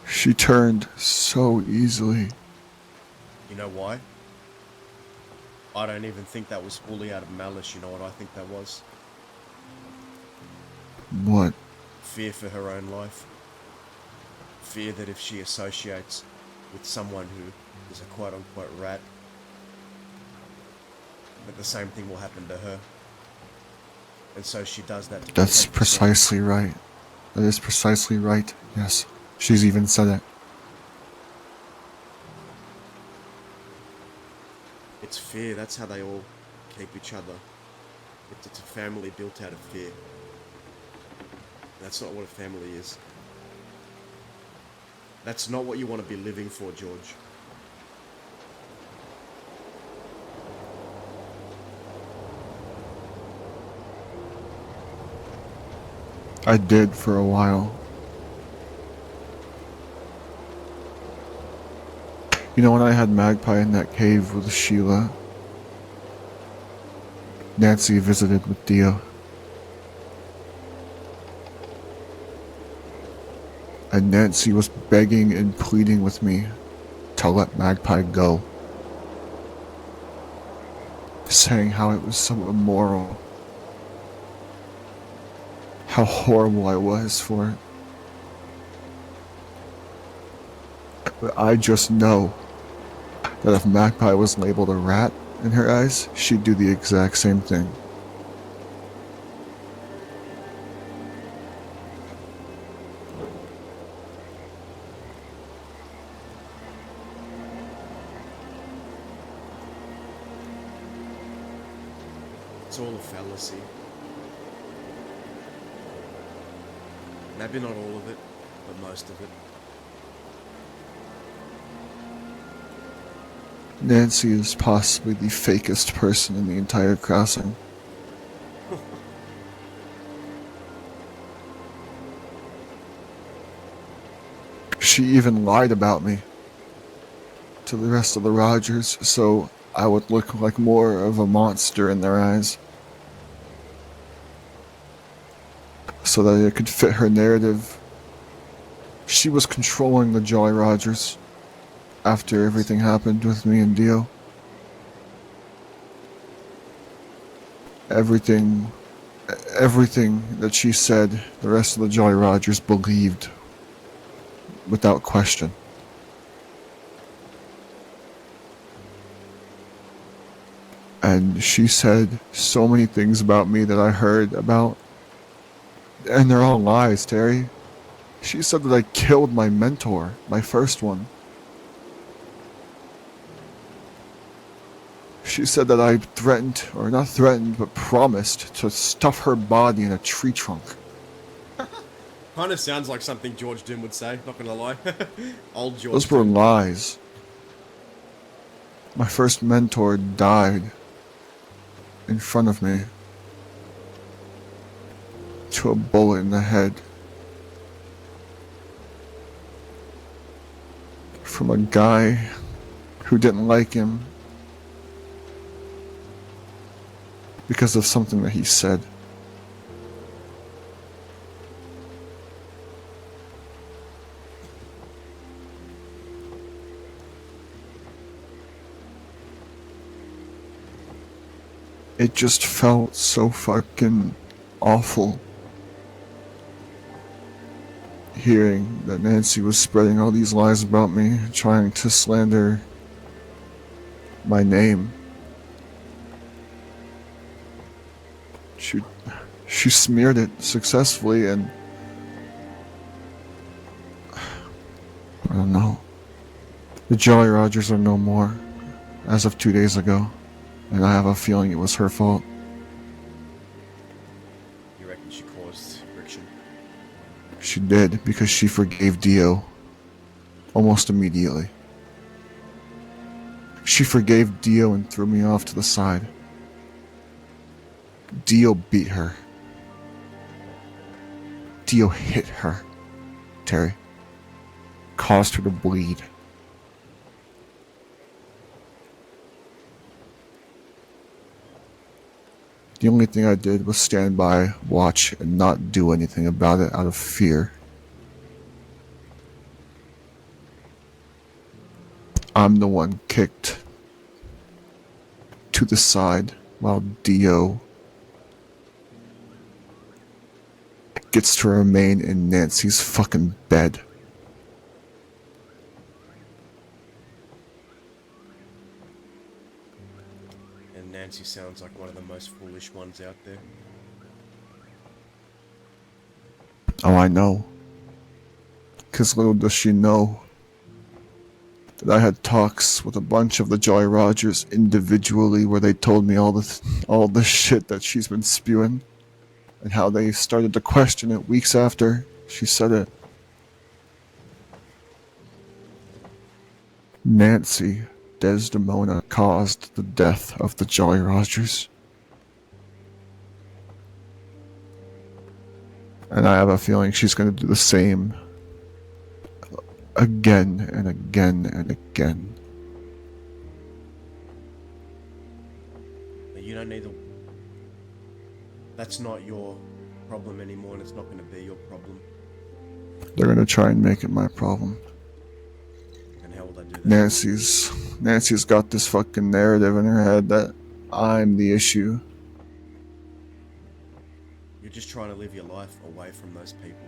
She turned so easily. You know why? I don't even think that was fully out of malice. You know what I think that was? What? Fear for her own life. Fear that if she associates with someone who is a quote-unquote rat, that the same thing will happen to her. And so she does that to That's protect herself. precisely right. That is precisely right. Yes. She's even said it. It's fear. That's how they all keep each other. It's a family built out of fear. That's not what a family is. That's not what you want to be living for, George. I did for a while. You know, when I had Magpie in that cave with Sheila, Nancy visited with Dio. And Nancy was begging and pleading with me to let Magpie go, saying how it was so immoral, how horrible I was for it. But I just know that if Magpie was labeled a rat in her eyes, she'd do the exact same thing. It's all a fallacy. Maybe not all of it, but most of it. Nancy is possibly the fakest person in the entire crossing. She even lied about me to the rest of the Rogers, so I would look like more of a monster in their eyes. So that it could fit her narrative. She was controlling the Jolly Rogers after everything happened with me and Dio. Everything that she said, the rest of the Jolly Rogers believed without question. And she said so many things about me that I heard about, and they're all lies, Terry. She said that I killed my mentor, my first one. She said that I threatened, or not threatened, but promised to stuff her body in a tree trunk. Kind of sounds like something George Doom would say, not gonna lie. Old George Those were Doom. lies. My first mentor died in front of me to a bullet in the head from a guy who didn't like him because of something that he said. It just felt so fucking awful hearing that Nancy was spreading all these lies about me, trying to slander my name. She smeared it successfully, and I don't know. The Jolly Rogers are no more, as of 2 days ago, and I have a feeling it was her fault. You reckon she caused friction? She did, because she forgave Dio almost immediately. She forgave Dio and threw me off to the side. Dio beat her. Dio hit her, Terry. Caused her to bleed. The only thing I did was stand by, watch, and not do anything about it out of fear. I'm the one kicked to the side while Dio gets to remain in Nancy's fucking bed. And Nancy sounds like one of the most foolish ones out there. Oh, I know. 'Cause little does she know that I had talks with a bunch of the Jolly Rogers individually where they told me all the shit that she's been spewing and how they started to question it weeks after she said it. Nancy Desdemona caused the death of the Jolly Rogers. And I have a feeling she's going to do the same again and again and again. You don't need to... That's not your problem anymore, and it's not going to be your problem. They're going to try and make it my problem. And how will they do that? Nancy's got this fucking narrative in her head that I'm the issue. You're just trying to live your life away from those people.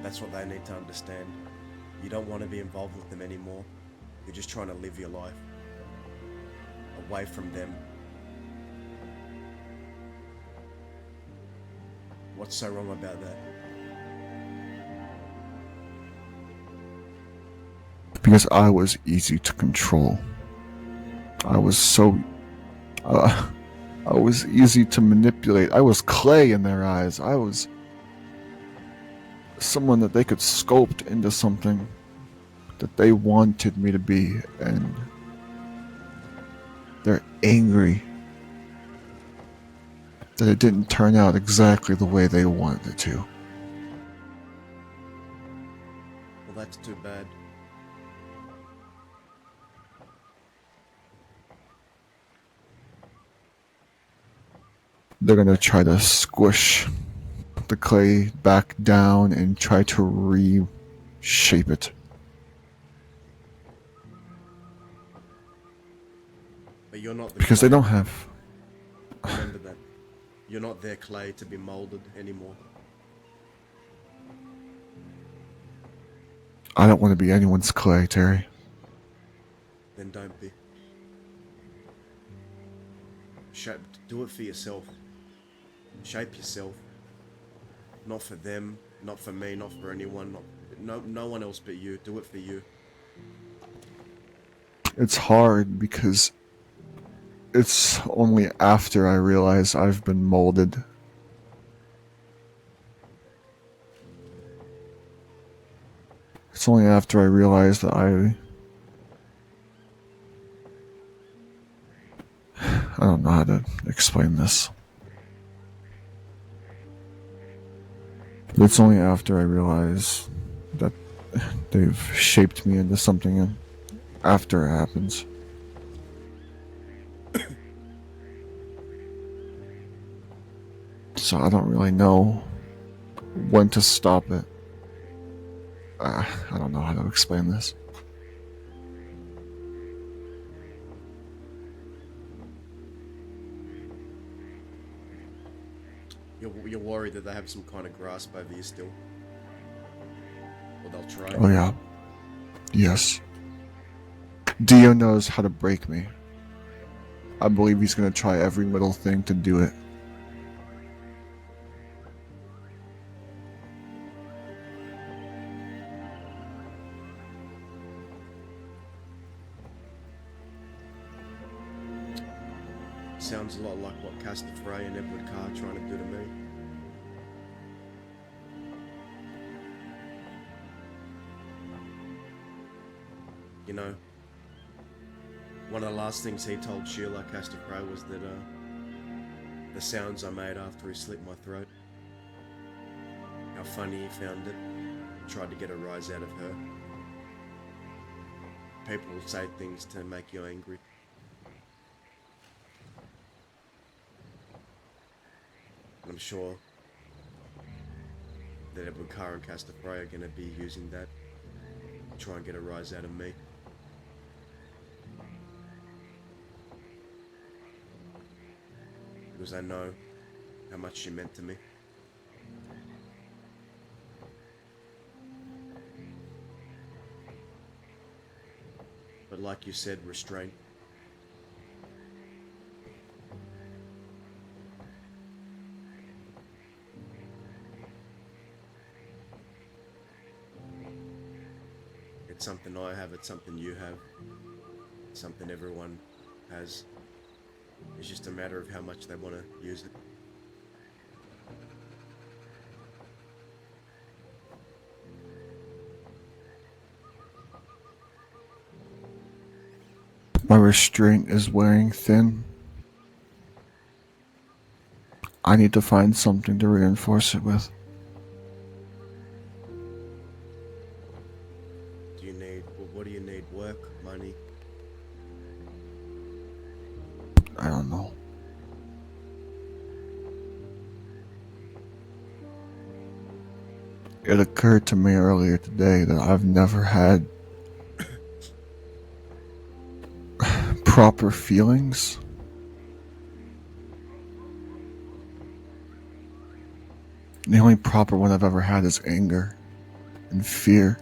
That's what they need to understand. You don't want to be involved with them anymore. You're just trying to live your life away from them. What's so wrong about that? Because I was easy to control. I was easy to manipulate. I was clay in their eyes. I was someone that they could sculpt into something that they wanted me to be, and they're angry that it didn't turn out exactly the way they wanted it to. Well, that's too bad. They're gonna try to squish the clay back down and try to reshape it. But you're not the Because clay. they don't have... Remember that. You're not their clay to be molded anymore. I don't want to be anyone's clay, Terry. Then don't be. Do it for yourself. Shape yourself. Not for them, not for me, not for anyone, no one else but you. Do it for you. It's hard because it's only after I realize I've been molded. It's only after I realize that I don't know how to explain this. But it's only after I realize that they've shaped me into something after it happens. So I don't really know when to stop it. I don't know how to explain this. You're worried that they have some kind of grasp over you still. Or they'll try. Oh yeah. Yes. Dio knows how to break me. I believe he's gonna try every little thing to do it. sounds a lot like what Castor Frey and Edward Carr are trying to do to me. You know, one of the last things he told Sheila, Castor Frey, was that the sounds I made after he slit my throat, how funny he found it, tried to get a rise out of her. People will say things to make you angry. And I'm sure that Edward Carr and Castor Frey are going to be using that to try and get a rise out of me. Because I know how much she meant to me. But like you said, restraint. It's something I have, it's something you have, it's something everyone has. It's just a matter of how much they want to use it. My restraint is wearing thin. I need to find something to reinforce it with. Do you need, well, what do you need? Work? Money? I don't know. It occurred to me earlier today that I've never had proper feelings. The only proper one I've ever had is anger and fear.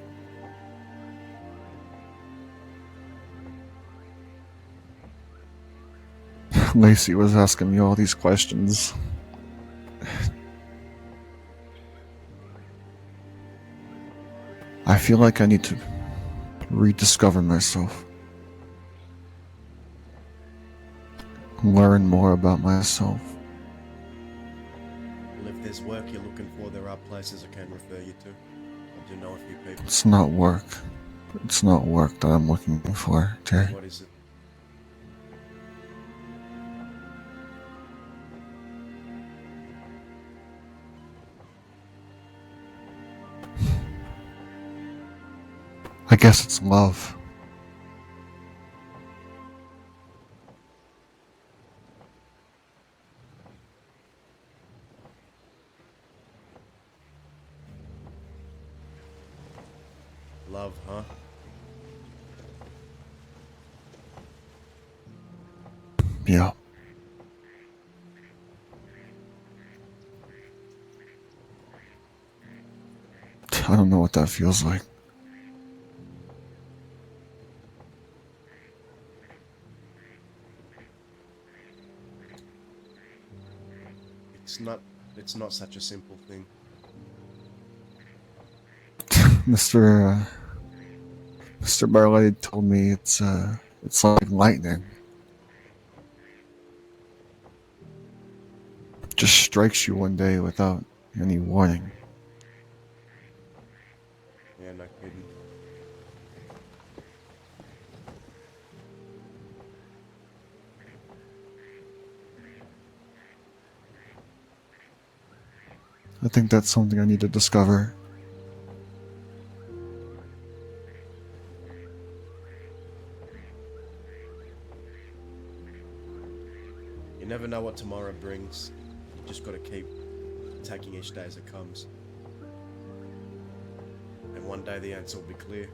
Lacey was asking me all these questions. I feel like I need to rediscover myself. Learn more about myself. Well, if there's work you're looking for, there are places I can refer you to. I do know a few people. It's not work. It's not work that I'm looking for, Terry. What is it? I guess it's love. Love, huh? Yeah. I don't know what that feels like. It's not such a simple thing. Mr. Barley told me it's like lightning. Just strikes you one day without any warning. Yeah, no kidding. I think that's something I need to discover. You never know what tomorrow brings. You just gotta keep taking each day as it comes. And one day the answer will be clear.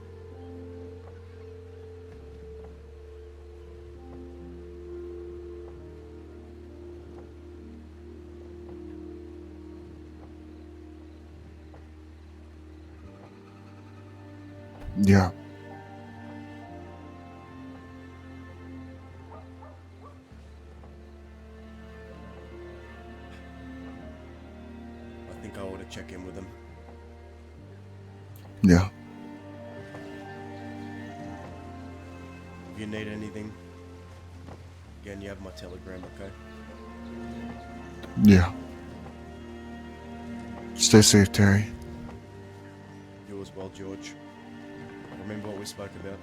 Yeah. I think I ought to check in with them. Yeah. If you need anything, Again, you have my telegram, okay? Yeah. Stay safe, Terry. You as well, George. Remember what we spoke about?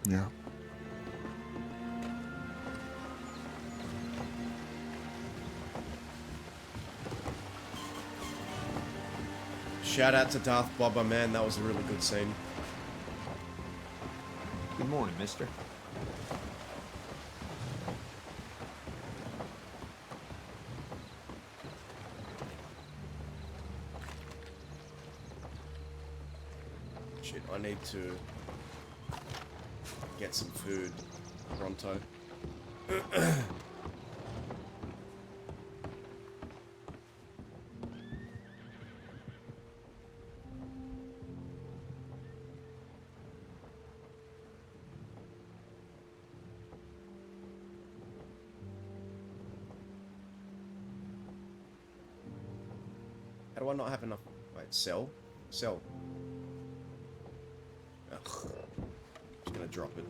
Yeah. Shout out to Darth Bobber, man. That was a really good scene. Good morning, mister. Shit, I need to get some food pronto. How do I not have enough? Wait, sell? Sell. Ugh. Just gonna drop it.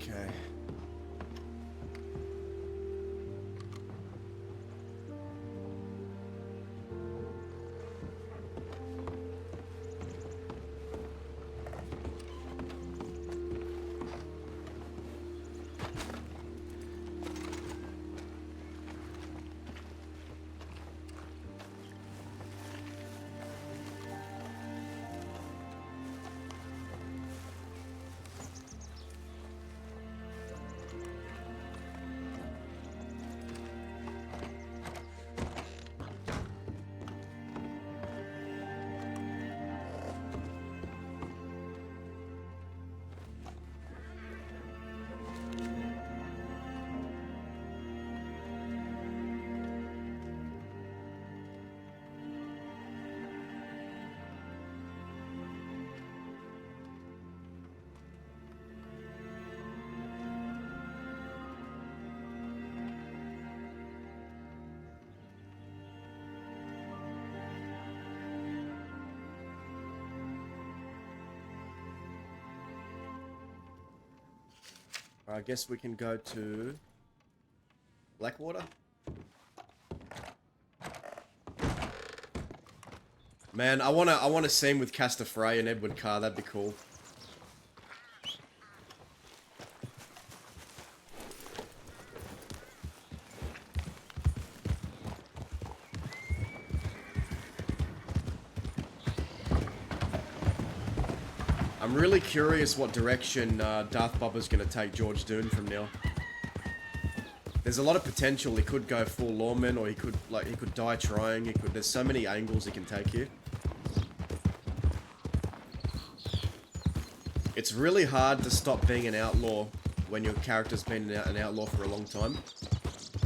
Okay. I guess we can go to Blackwater. Man, I wanna scene with Castor Frey and Edward Carr. That'd be cool. I'm really curious what direction Darth Bobber's gonna take George Dune from now. There's a lot of potential. He could go full lawman, or he could die trying. There's so many angles he can take here. It's really hard to stop being an outlaw when your character's been an outlaw for a long time,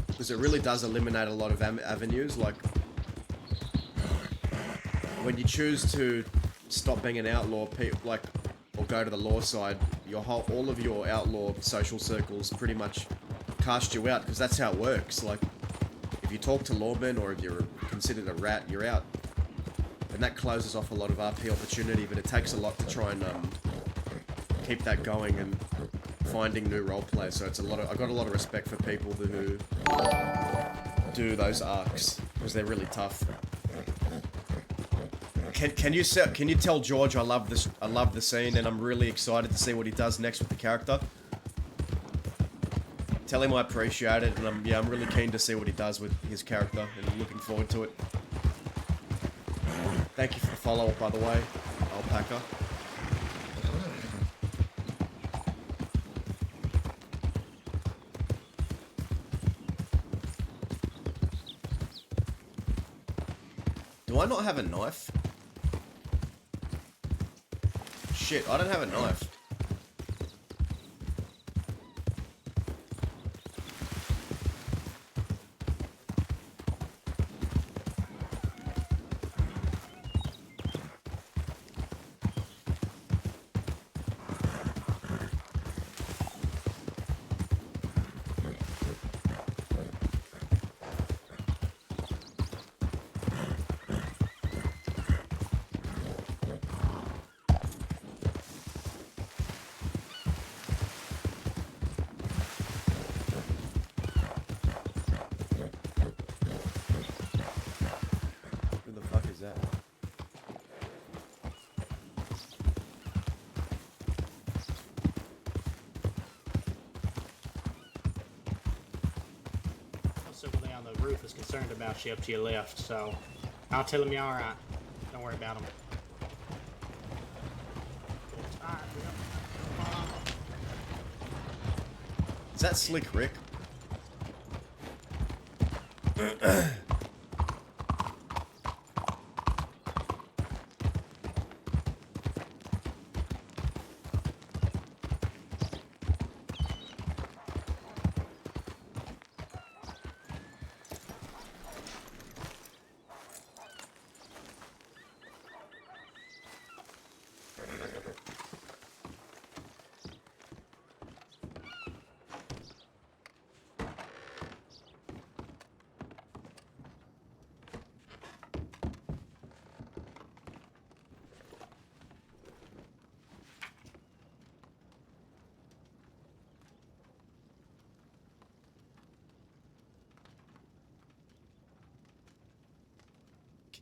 because it really does eliminate a lot of avenues. Like, when you choose to stop being an outlaw, or go to the law side, all of your outlaw social circles pretty much cast you out, because that's how it works. Like, if you talk to lawmen, or if you're considered a rat, you're out, and that closes off a lot of RP opportunity. But it takes a lot to try and keep that going and finding new role players. So I got a lot of respect for people who do those arcs, because they're really tough. Can you tell George I love the scene, and I'm really excited to see what he does next with the character. Tell him I appreciate it, and I'm really keen to see what he does with his character, and I'm looking forward to it. Thank you for the follow-up, by the way, Alpaca. Do I not have a knife? shit, I don't have a knife. Who the fuck is that? Somebody on the roof is concerned about you up to your left, so I'll tell him you're alright. Don't worry about him. Is that Slick Rick?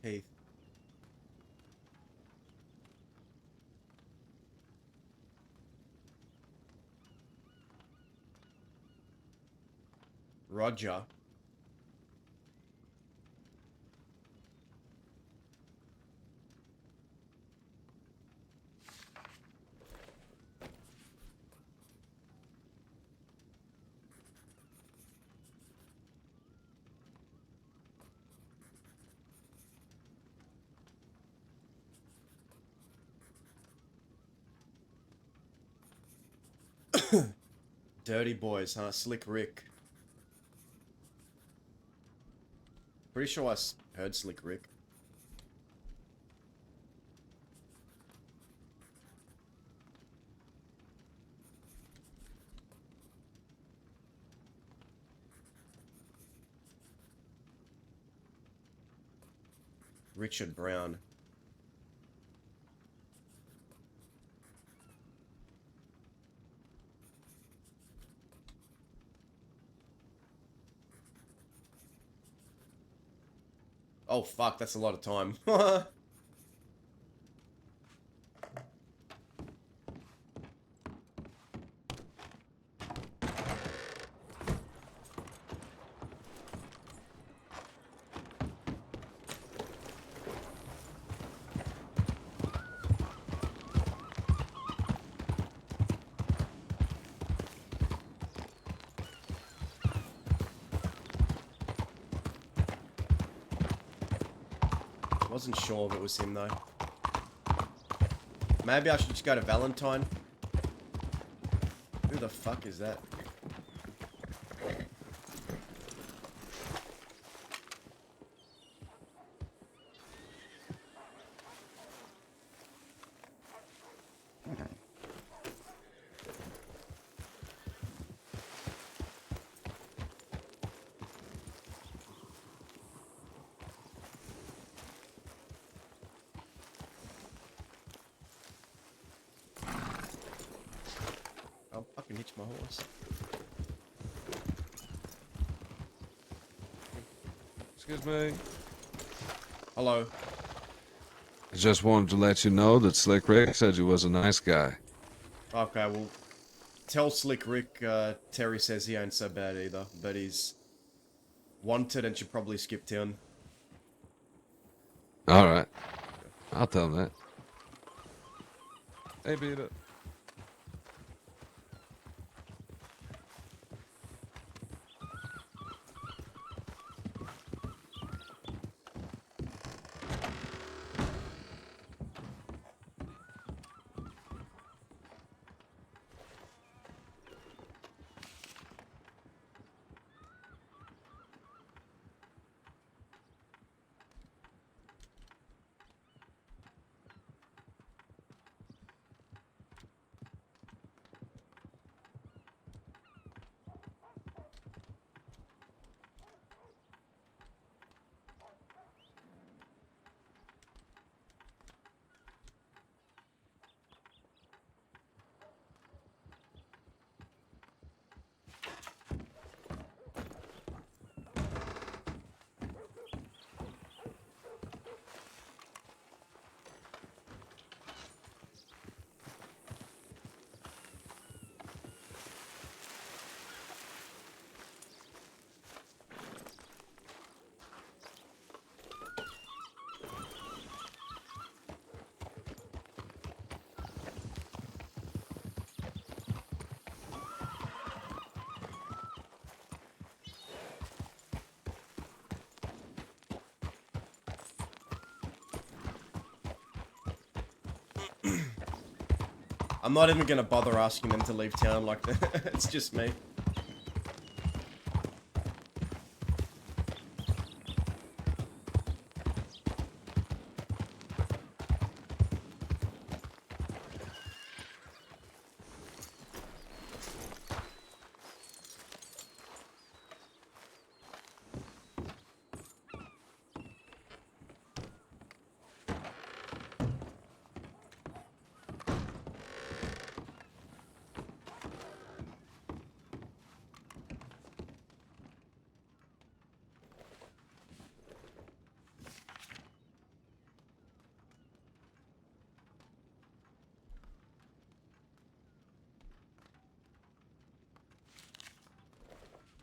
Keith. Roger. Dirty boys, huh? Slick Rick. Pretty sure I heard Slick Rick. Richard Brown. Oh fuck, that's a lot of time. Wasn't sure if it was him though. Maybe I should just go to Valentine. Who the fuck is that? I'll fucking hitch my horse. Excuse me. Hello. I just wanted to let you know that Slick Rick said you was a nice guy. Okay, well, tell Slick Rick, Terry says he ain't so bad either, but he's wanted and should probably skip town. Alright. I'll tell him that. Hey, Peter. I'm not even gonna bother asking them to leave town like that. It's just me.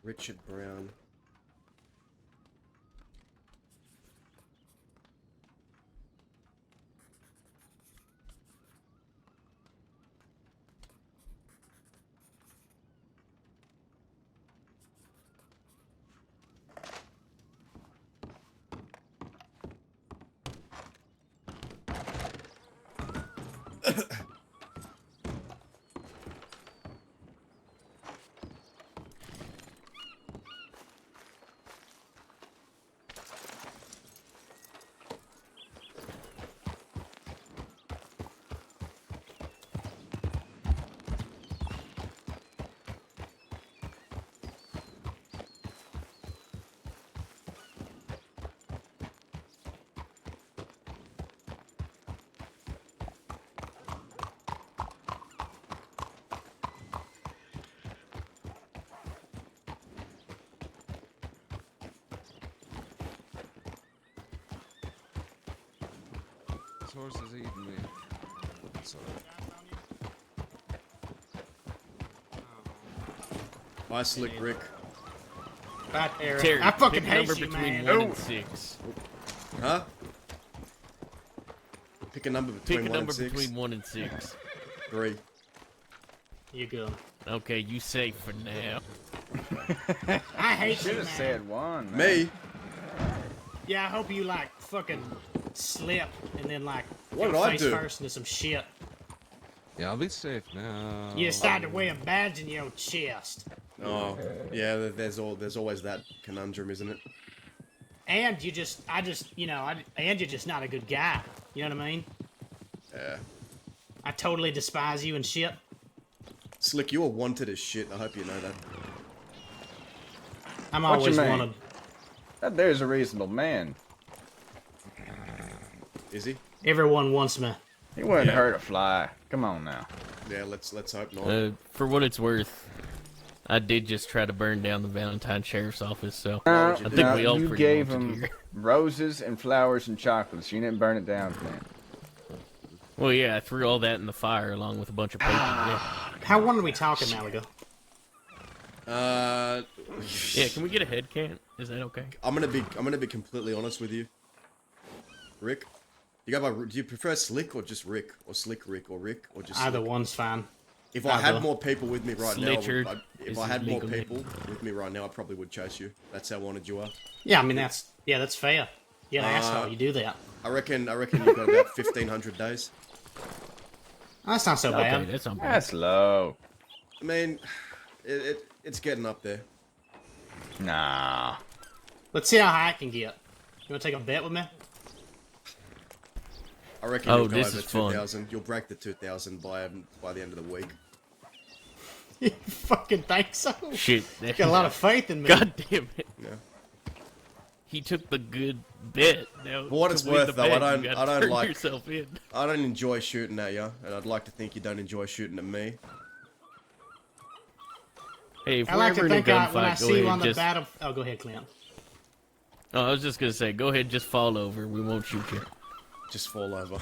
Richard Brown. This horse is eating me. Sorry. Bye, Slick Rick. Right there. Terry, I fucking pick a hate number you, between man. 1 and 6. Huh? Pick a number between Pick a 1 number and 6. between 1 and 6. 3. You good. Okay, you safe for now. I hate you, Should man. have said 1. Man. Me? Yeah, I hope you like fucking slip and then like What go did I face do? first into some shit. Yeah, I'll be safe now. You decide to wear a badge in your chest. Oh, yeah. There's always that conundrum, isn't it? And and you're just not a good guy. You know what I mean? Yeah. I totally despise you and shit. Slick, you are wanted as shit. I hope you know that. I'm What you always mean? wanted. That there's a reasonable man. Is he? Everyone wants me. He wouldn't Yeah. hurt a fly. Come on now. Yeah. Let's hope not. For what it's worth, I did just try to burn down the Valentine Sheriff's Office, so would I you think do? we all you pretty gave wanted him here. roses and flowers and chocolates. You didn't burn it down, man. Well, yeah, I threw all that in the fire along with a bunch of paper. Yeah. How long are we talking, Mallagher? Yeah, can we get a head count? Is that okay? I'm gonna be completely honest with you. Rick, you go by. Do you prefer Slick or just Rick, or Slick Rick, or Rick, or just Either Slick? one's fine. If I had either. more people with me right now, Slitcher if is I had more legal name. people with me right now, I probably would chase you. That's how wanted you are. Yeah, I mean that's fair. Yeah, asshole, you do that. I reckon you've got about 1,500 days. That's not so Okay, bad. that's not bad. That's low. I mean, it's getting up there. Nah. Let's see how high I can get. You wanna take a bet with me? I reckon Oh, you'll go this over is fun. 2,000. You'll break the 2,000 by the end of the week. You fucking think so? Shit. You got a lot of faith in me. God damn it. Yeah. He took the good bet. Now, For what to it's win worth, the though, bet, I you gotta don't turn like- yourself in. I don't enjoy shooting at you, and I'd like to think you don't enjoy shooting at me. Hey, if I we're like ever to in a think when I gunfight, go see you ahead on the just... battle. Oh, go ahead, Clint. Oh, I was just gonna say, go ahead, just fall over. We won't shoot you. Just fall over.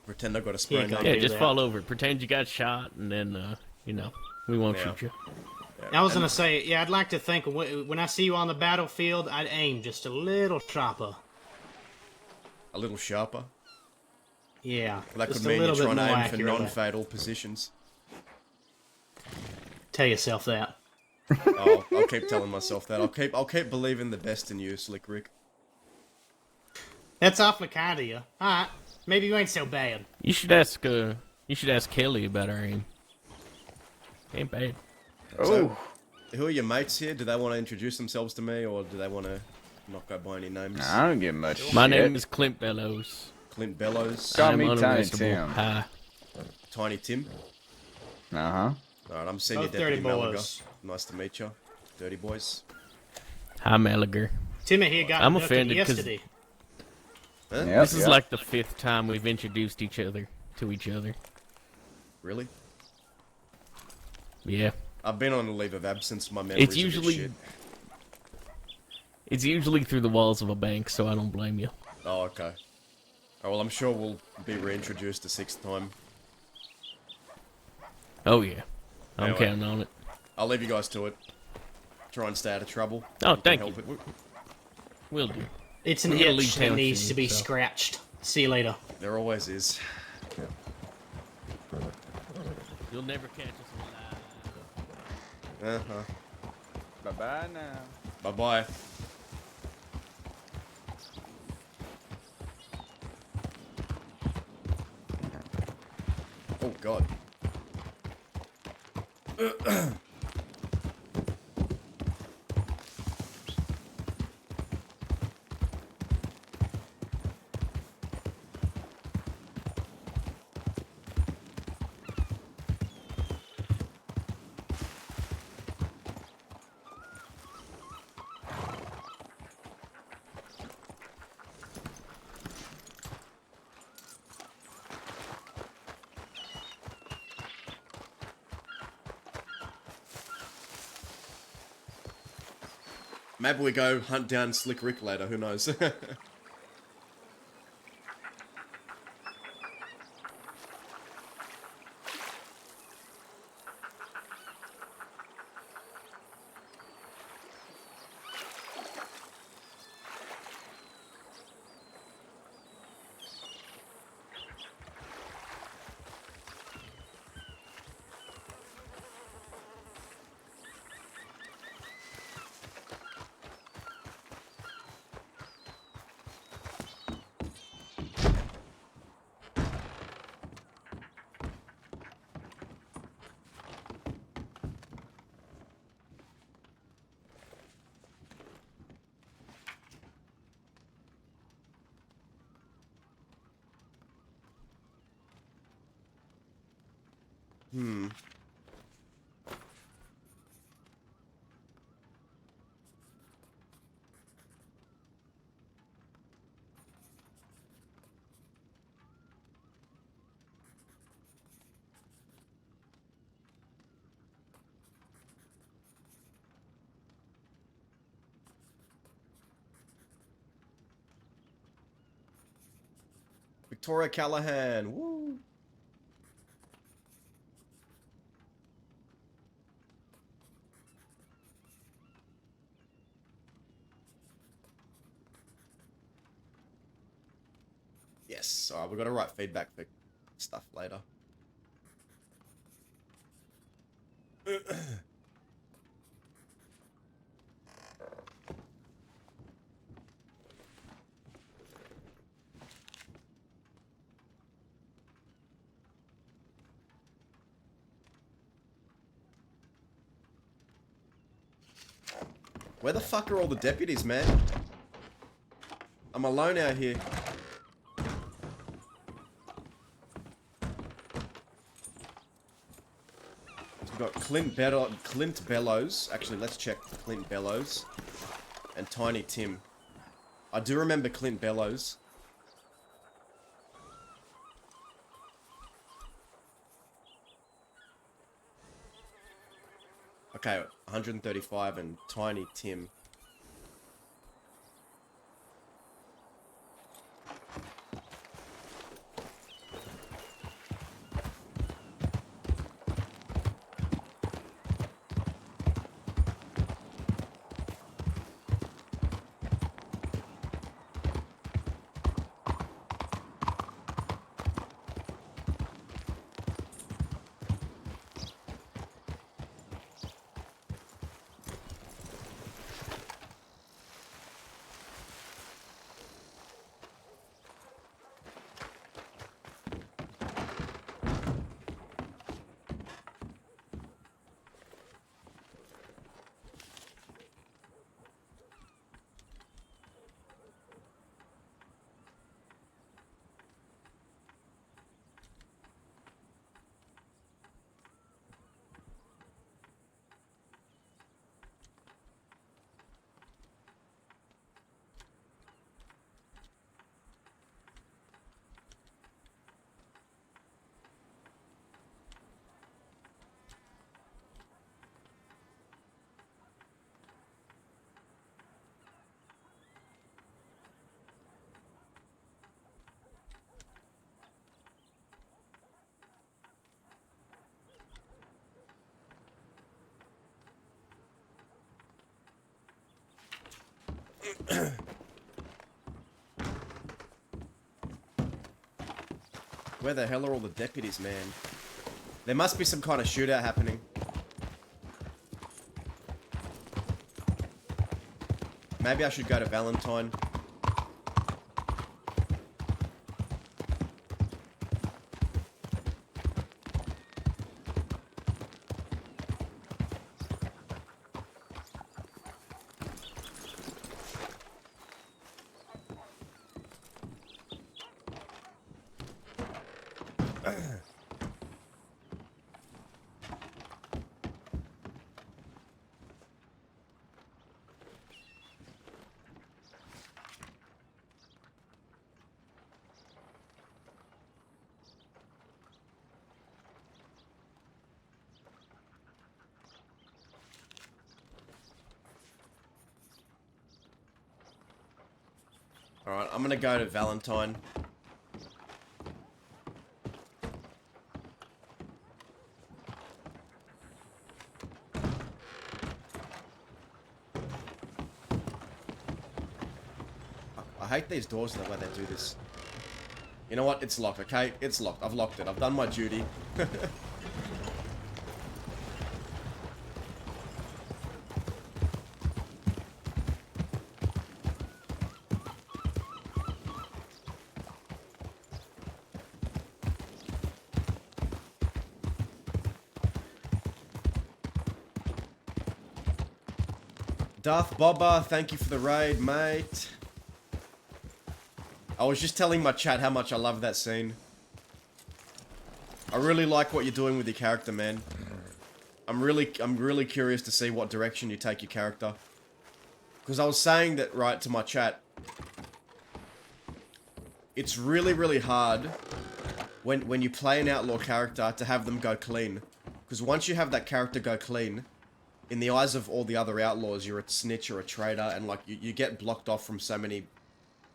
Pretend I got a Yeah, sprain go ankle. Yeah, do just that. fall over. Pretend you got shot, and then, we won't Yeah. shoot you. I was gonna say, yeah, I'd like to think when I see you on the battlefield, I'd aim just a little sharper. A little sharper. Yeah, That just could a mean you're little bit trying to more aim for accurately. non-fatal positions. Tell yourself that. Oh, I'll keep telling myself that. I'll keep believing the best in you, Slick Rick. That's awfully kind of you. All right, Maybe you ain't so bad. You should ask Kelly about our aim. Ain't bad. So, who are your mates here? Do they want to introduce themselves to me, or do they want to not go by any names? I don't get much My shit. name is Clint Bellows. Clint Bellows. Call I'm me Tiny unarrestable. Tim. Hi. Tiny Tim. Uh-huh. Alright, I'm Senior Both Deputy dirty Mallagher. boys. Nice to meet you. Dirty boys. Hi, Mallagher. Timmy here got I'm abducted offended 'cause- yesterday. Huh? Yep, This is yep. like the 5th time we've introduced each other to each other. Really? Yeah. I've been on a leave of absence. My memory's It's usually through the walls of a bank, so I don't blame you. Oh, okay. Oh, well, I'm sure we'll be reintroduced a 6th time. Oh yeah. I'm Anyway. counting on it. I'll leave you guys to it. Try and stay out of trouble. Oh, can thank help you. it. We'll do. It's an We're gonna itch leave that town needs soon, to be so. scratched. See you later. There always is. You'll never catch us alive. Uh-huh. Bye-bye now. Bye-bye. Oh, God. Maybe we go hunt down Slick Rick later, who knows? Victoria Callahan, woo! Yes, alright, we've got to write feedback for stuff later. Where the fuck are all the deputies, man? I'm alone out here. We've got Clint Bellows. Actually, let's check Clint Bellows. And Tiny Tim. I do remember Clint Bellows. Okay, 135 and Tiny Tim. Where the hell are all the deputies, man? There must be some kind of shootout happening. Maybe I should go to Valentine. Alright, I'm gonna go to Valentine. I hate these doors the way they do this. You know what? It's locked, okay? It's locked. I've locked it. I've done my duty. Darth Bobber, thank you for the raid, mate. I was just telling my chat how much I love that scene. I really like what you're doing with your character, man. I'm really curious to see what direction you take your character. Because I was saying that, right, to my chat. It's really hard when you play an outlaw character to have them go clean. Because once you have that character go clean, in the eyes of all the other outlaws, you're a snitch or a traitor, and like you get blocked off from so many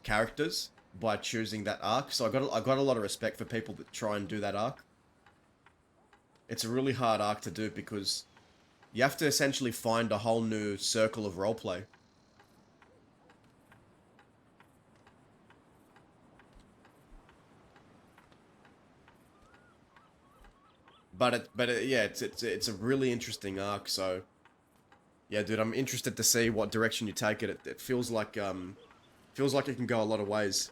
characters by choosing that arc. So I got a lot of respect for people that try and do that arc. It's a really hard arc to do because you have to essentially find a whole new circle of roleplay. But yeah, it's a really interesting arc. So yeah, dude, I'm interested to see what direction you take it. It feels like it can go a lot of ways.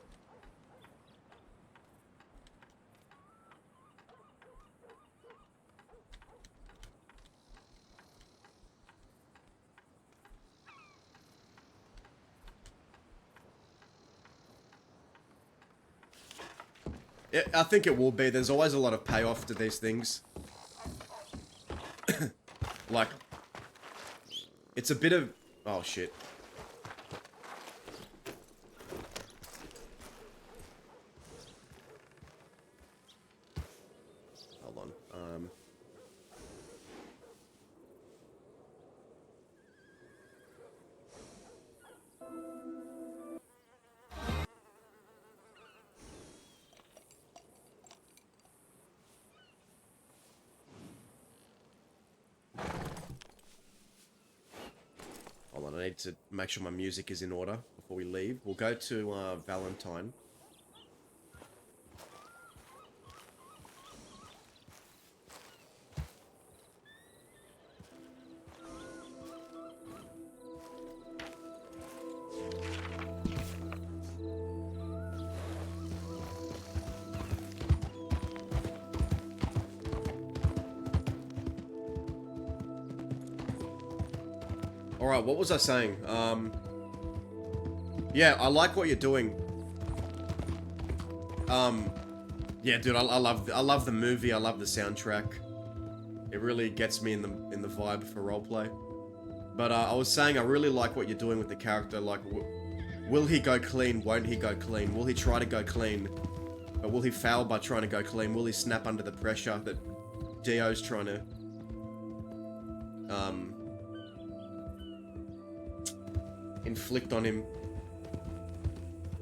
Yeah, I think it will be. There's always a lot of payoff to these things. Like, it's a bit of... Oh, shit. Hold on. Hold on, I need to make sure my music is in order before we leave. We'll go to Valentine. Alright, what was I saying? Yeah, I like what you're doing. Yeah, dude, I love the movie, I love the soundtrack. It really gets me in the vibe for roleplay. But I was saying I really like what you're doing with the character, like, will he go clean, won't he go clean? Will he try to go clean? But will he fail by trying to go clean? Will he snap under the pressure that Dio's trying to, inflict on him?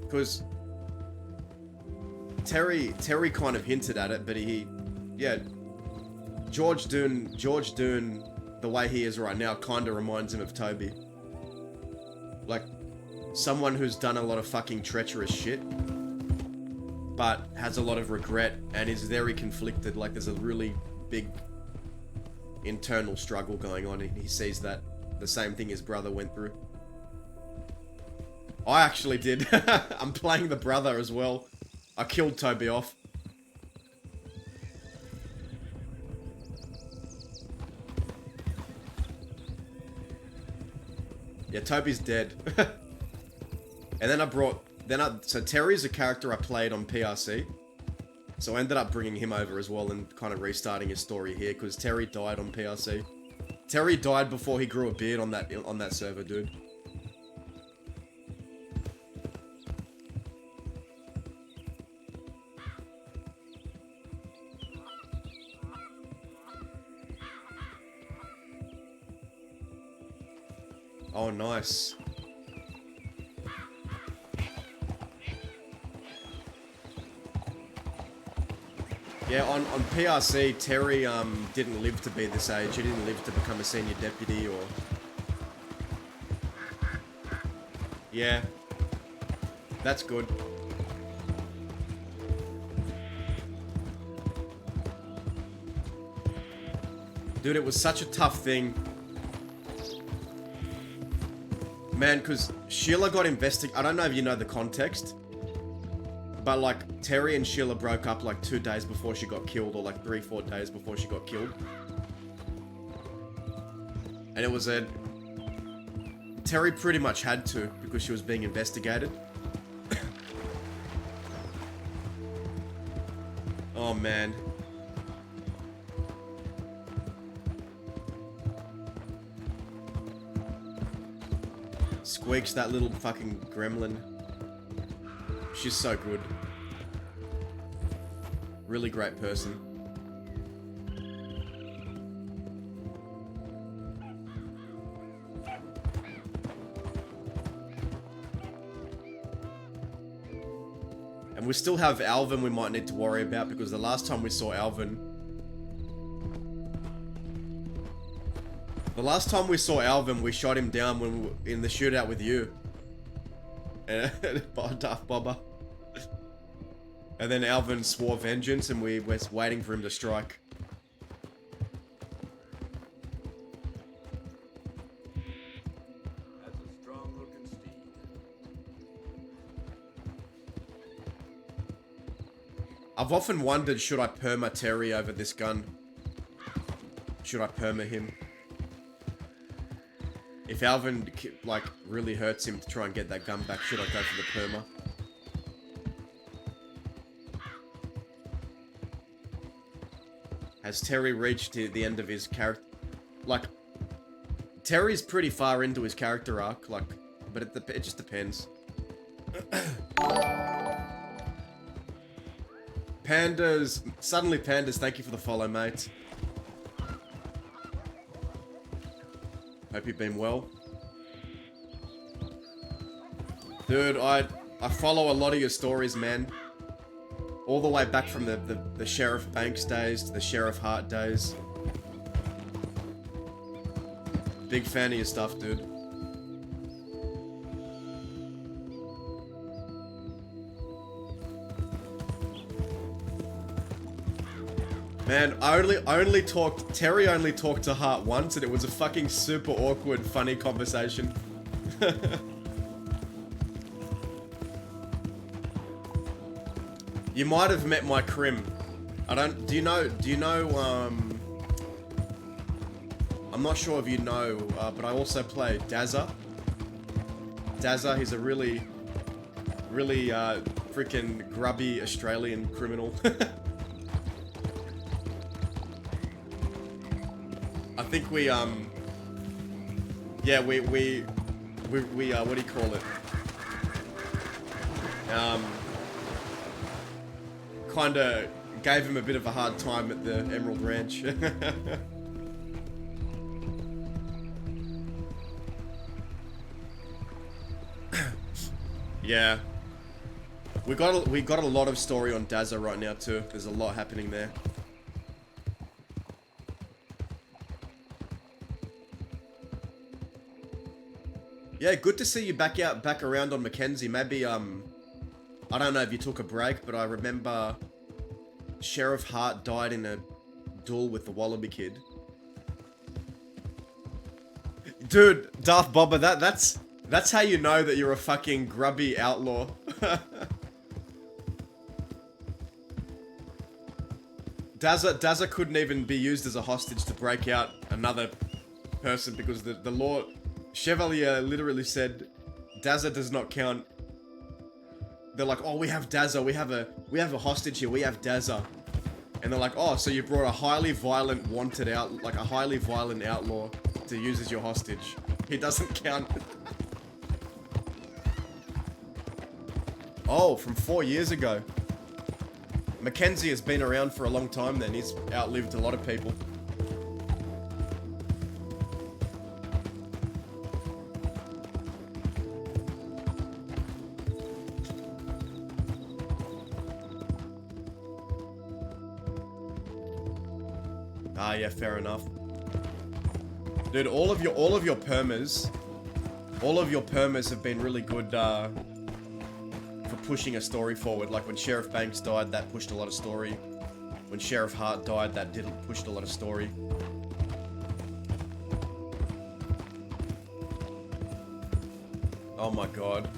Because Terry kind of hinted at it, but yeah, George Doon, the way he is right now, kind of reminds him of Toby. Like, someone who's done a lot of fucking treacherous shit, but has a lot of regret and is very conflicted. Like, there's a really big internal struggle going on, and he sees that the same thing his brother went through. I actually did. I'm playing the brother as well. I killed Toby off. Yeah, Toby's dead. And then so Terry's a character I played on PRC. So I ended up bringing him over as well and kind of restarting his story here, because Terry died on PRC. Terry died before he grew a beard on that server, dude. Oh, nice. Yeah, on PRC, Terry didn't live to be this age. He didn't live to become a senior deputy or... Yeah. That's good. Dude, it was such a tough thing. Man, because Sheila got investigated. I don't know if you know the context, but like Terry and Sheila broke up like 2 days before she got killed, or like 3-4 days before she got killed. And it was Terry pretty much had to, because she was being investigated. Oh man. Squeaks, that little fucking gremlin. She's so good. Really great person. And we still have Alvin we might need to worry about, because the last time we saw Alvin... The last time we saw Alvin, we shot him down when we were in the shootout with you. Darth Bobber. And then Alvin swore vengeance, and we were waiting for him to strike. That's a strong looking steed. I've often wondered, should I perma Terry over this gun? Should I perma him? If Alvin, like, really hurts him to try and get that gun back, should I go for the perma? Has Terry reached the end of his character? Like, Terry's pretty far into his character arc, like, but it just depends. Suddenly Pandas, thank you for the follow, mate. Hope you've been well. Dude, I follow a lot of your stories, man. All the way back from the Sheriff Banks days to the Sheriff Hart days. Big fan of your stuff, dude. Man, Terry only talked to Hart once, and it was a fucking super awkward, funny conversation. You might have met my crim. Do you know, I'm not sure if you know, but I also play Dazza. Dazza, he's a really freaking grubby Australian criminal. I think we, yeah, we, what do you call it? Kinda gave him a bit of a hard time at the Emerald Ranch. Yeah. We got a lot of story on Dazza right now too. There's a lot happening there. Yeah, good to see you back around on Mackenzie. Maybe, I don't know if you took a break, but I remember Sheriff Hart died in a duel with the Wallaby Kid. Dude, Darth Bobber, that's how you know that you're a fucking grubby outlaw. Dazza couldn't even be used as a hostage to break out another person because the law... Chevalier literally said, Dazza does not count. They're like, oh, we have Dazza, we have a hostage here, we have Dazza. And they're like, oh, so you brought a highly violent a highly violent outlaw to use as your hostage. He doesn't count. Oh, from 4 years ago. Mackenzie has been around for a long time then. He's outlived a lot of people. Ah, yeah, fair enough. Dude, all of your permas have been really good for pushing a story forward. Like when Sheriff Banks died, that pushed a lot of story. When Sheriff Hart died, that pushed a lot of story. Oh my god.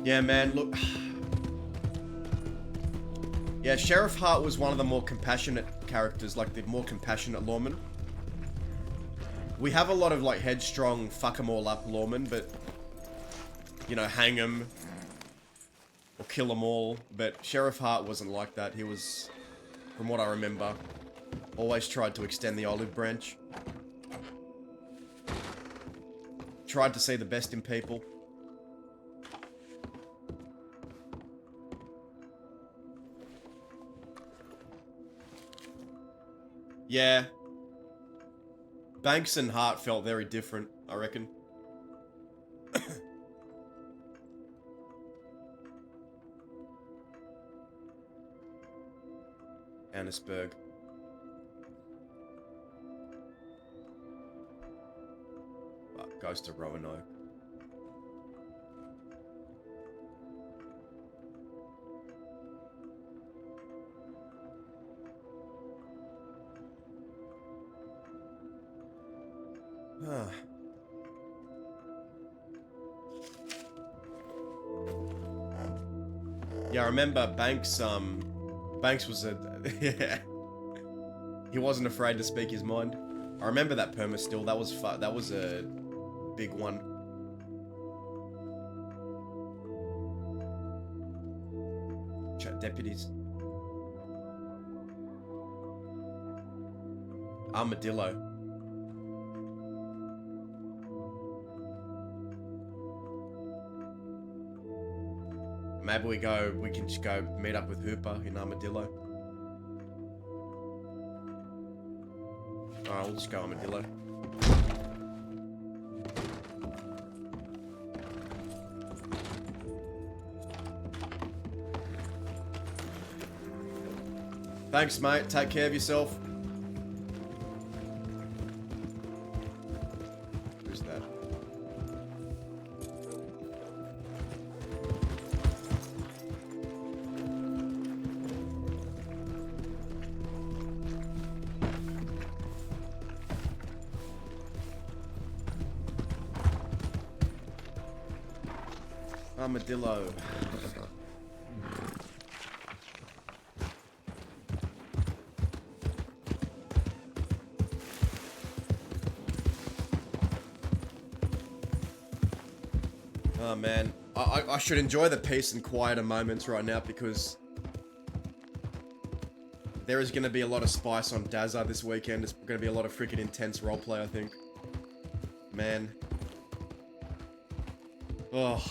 Yeah, man, look. Yeah, Sheriff Hart was one of the more compassionate characters, like the more compassionate lawmen. We have a lot of like headstrong, fuck 'em all up lawmen, but you know, hang 'em or kill 'em all. But Sheriff Hart wasn't like that. He was, from what I remember, always tried to extend the olive branch. Tried to see the best in people. Yeah. Banks and Hart felt very different, I reckon. Annisburg. Goes to Roanoke. Yeah, I remember Banks, Banks was a... yeah. He wasn't afraid to speak his mind. I remember that perma still. That was a big one. Deputies. Armadillo. Maybe we can just go meet up with Hooper in Armadillo. Alright, we'll just go Armadillo. Thanks, mate. Take care of yourself. Who's that? Armadillo. Oh man, I should enjoy the peace and quieter moments right now because there is going to be a lot of spice on Dazza this weekend. It's going to be a lot of freaking intense roleplay, I think. Man. Oh.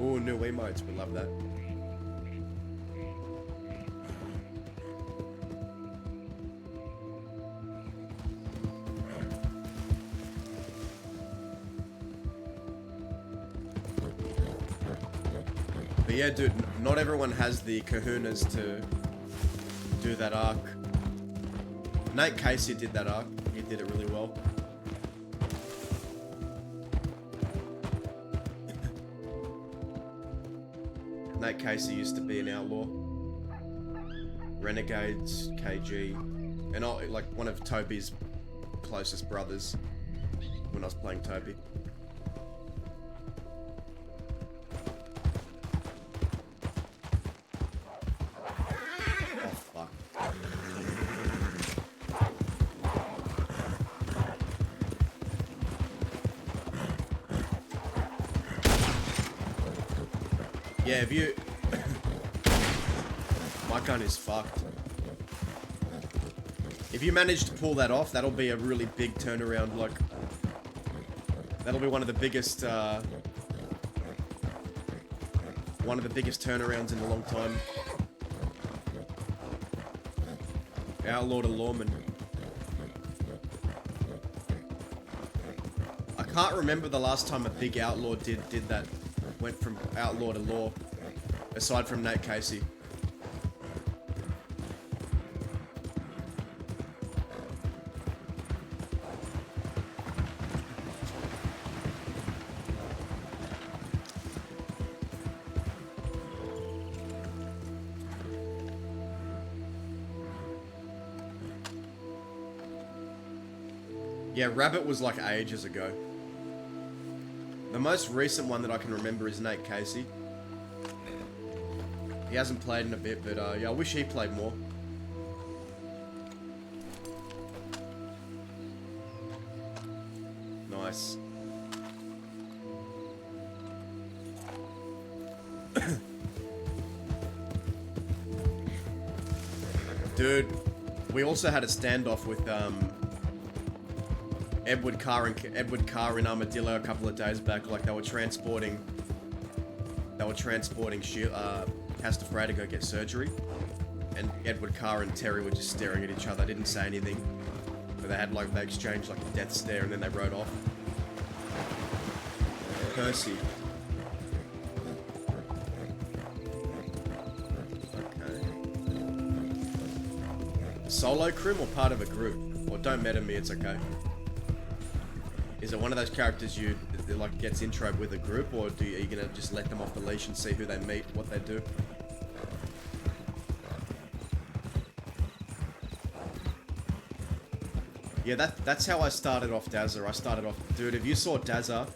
Ooh, new emotes. We love that. But yeah, dude, not everyone has the kahunas to do that arc. Nate Casey did that arc. He did it really well. Nate Casey used to be an outlaw. Renegades, KG, and like one of Toby's closest brothers when I was playing Toby. Yeah, if you... My gun is fucked. If you manage to pull that off, that'll be a really big turnaround, like... That'll be one of the biggest, one of the biggest turnarounds in a long time. Outlaw to lawman. I can't remember the last time a big outlaw did that. Went from outlaw to law, aside from Nate Casey. Yeah, Rabbit was like ages ago. The most recent one that I can remember is Nate Casey. He hasn't played in a bit, but yeah, I wish he played more. Nice. Dude, we also had a standoff with Edward Carr in Armadillo a couple of days back. Like they were transporting Castafray to go get surgery, and Edward Carr and Terry were just staring at each other. They didn't say anything, but they exchanged like a death stare, and then they rode off. Percy. Okay. Solo crim or part of a group? Or don't meta me, it's okay. Is it one of those characters that like gets introed with a group, or are you gonna just let them off the leash and see who they meet, what they do? Yeah, that's how I started off Dazza. Dude, if you saw Dazza,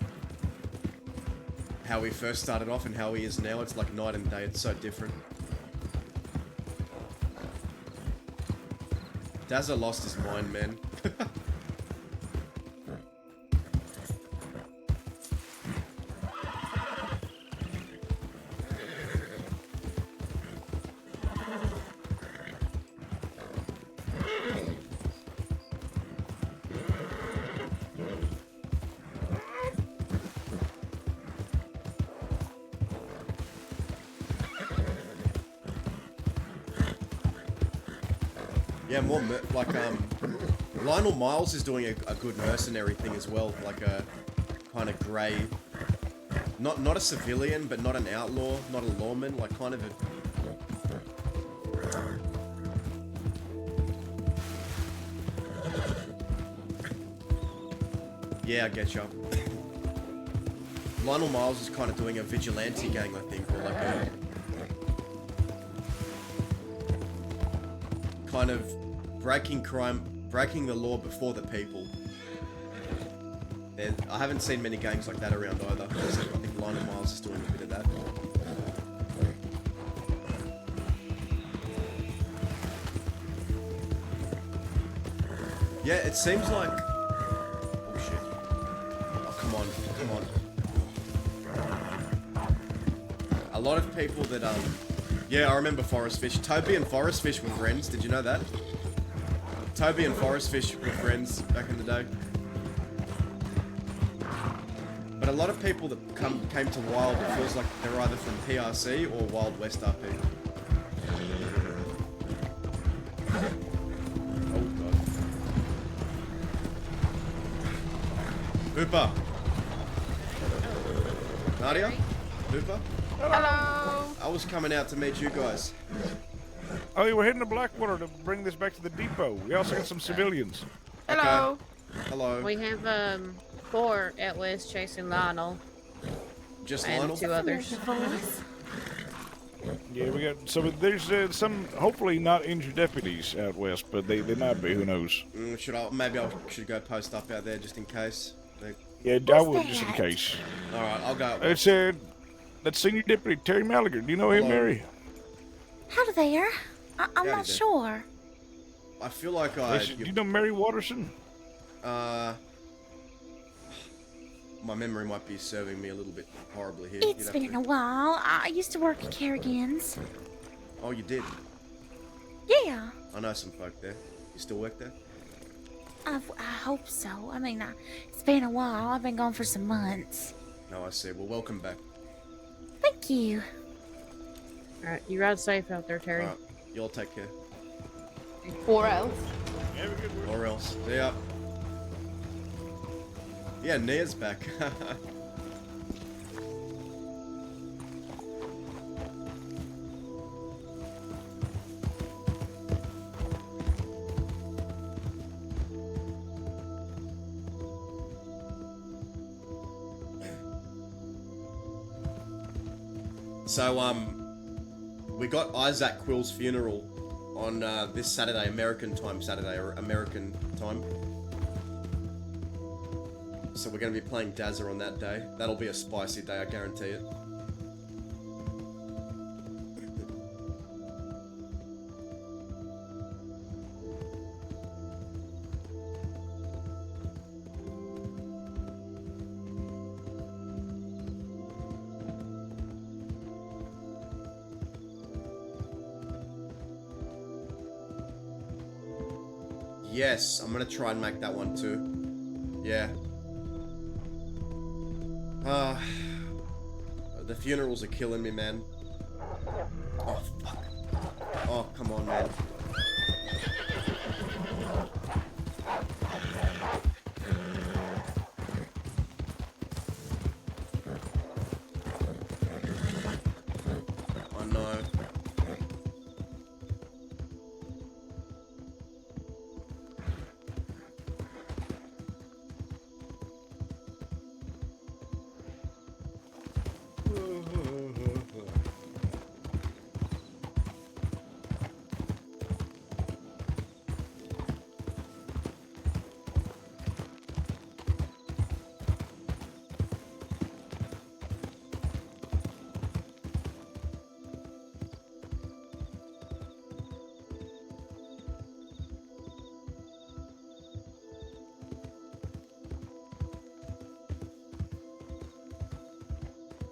how he first started off and how he is now, it's like night and day. It's so different. Dazza lost his mind, man. Yeah, more like Lionel Miles is doing a good mercenary thing as well, like a kind of grey, not a civilian, but not an outlaw, not a lawman, like kind of a. Yeah, I get you. Lionel Miles is kind of doing a vigilante gang, I think, or like a kind of breaking the law before the people. I haven't seen many gangs like that around either. I think Lionel Miles is doing a bit of that. Yeah, it seems like... Oh shit. Oh, come on. A lot of people that, yeah, I remember Forest Fish. Toby and Forest Fish were friends, did you know that? Toby and Forest Fish were friends back in the day. But a lot of people that came to Wild, it feels like they're either from PRC or Wild West RP. Oh god. Hooper. Nadia? Hooper? Hello. I was coming out to meet you guys. Oh, yeah, we're heading to Blackwater to bring this back to the depot. We also got some civilians. Hello. Okay. Hello. We have 4 out west chasing Lionel. Just and Lionel? 2 others. Yeah, we got there's some hopefully not injured deputies out west, but they might be. Who knows? Maybe I should go post up out there just in case. Yeah, I would just in case. All right, I'll go. It's that's Senior Deputy Terry Mallagher. Do you know him, Mary? Hello there. I'm not sure. I feel like Do you know Mary Watterson? My memory might be serving me a little bit horribly here. It's been a while. I used to work at Kerrigan's. Oh, you did? Yeah. I know some folk there. You still work there? I hope so. I mean, it's been a while. I've been gone for some months. No, I see. Well, welcome back. Thank you. Alright, you ride safe out there, Terry. Alright, y'all take care. Or else. Or else. See ya. Yeah, Nia's back. So, we got Isaac Quill's funeral on this Saturday, American time. So we're going to be playing Dazza on that day. That'll be a spicy day, I guarantee it. Yes, I'm gonna try and make that one too. Yeah. The funerals are killing me, man. Oh, fuck. Oh, come on, man. Oh, no.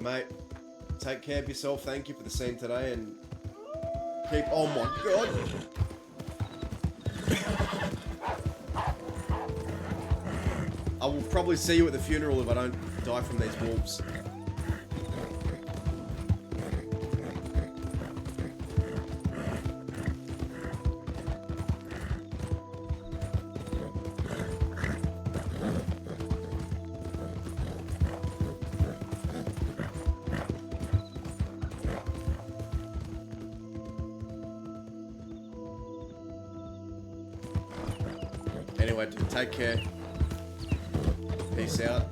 Mate, take care of yourself. Thank you for the scene today, and keep. Oh my god! I will probably see you at the funeral if I don't die from these wolves. Anyway, take care. Peace out.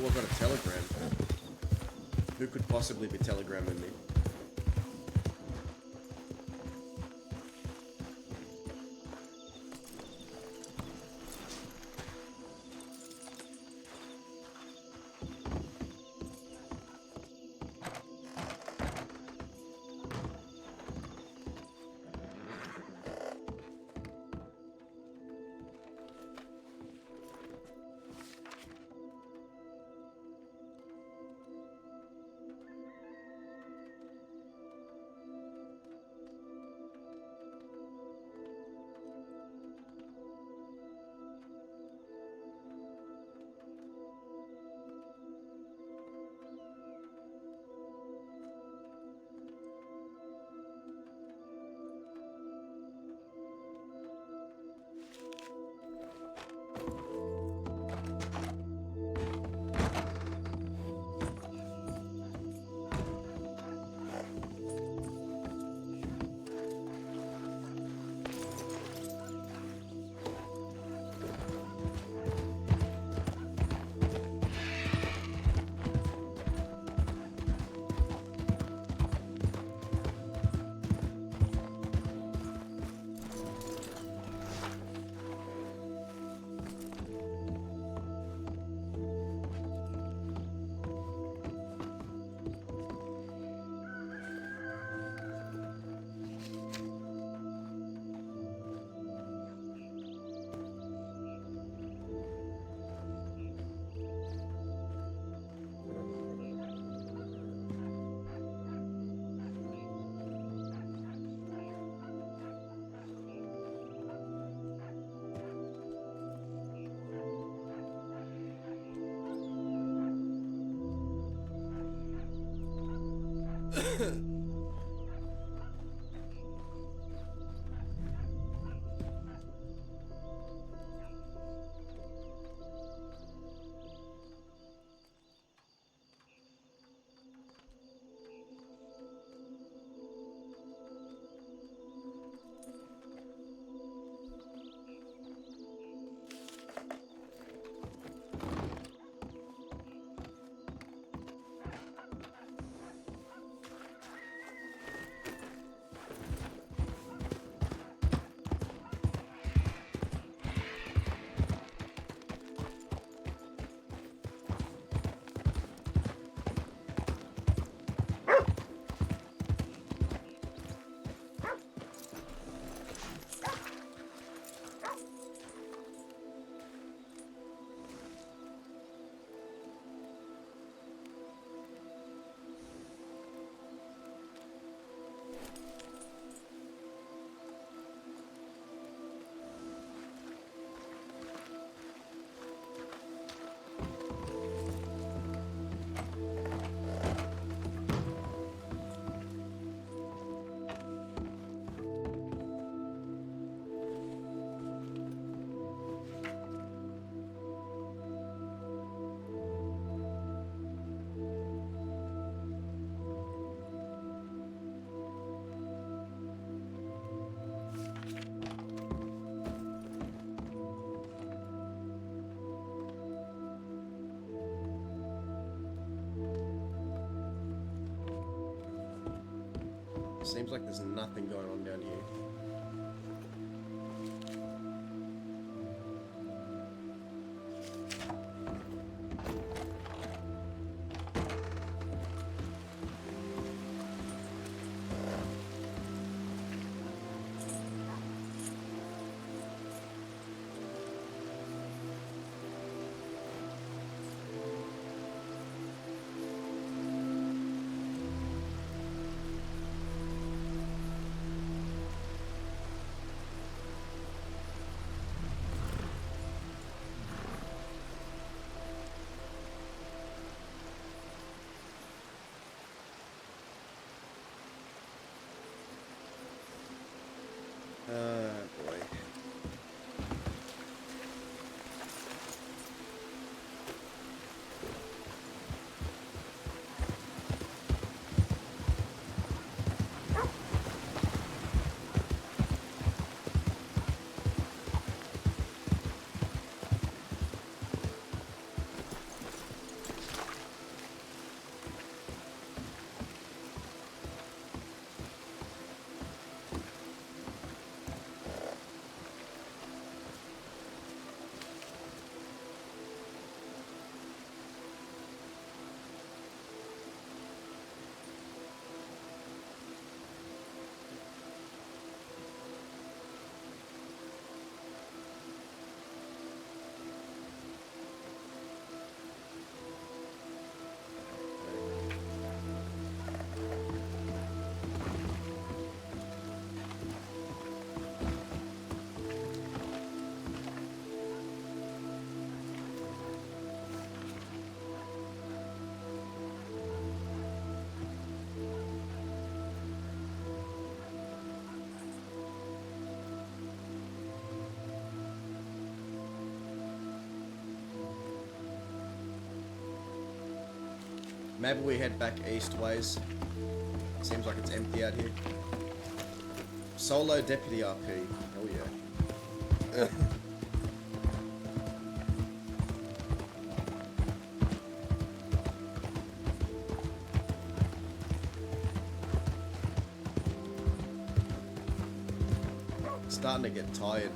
Oh, I got a telegram. Who could possibly be telegramming me? Seems like there's nothing going on down here. Maybe we head back east ways. Seems like it's empty out here. Solo deputy RP. Hell yeah. Starting to get tired.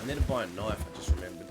need to buy a knife, I just remembered.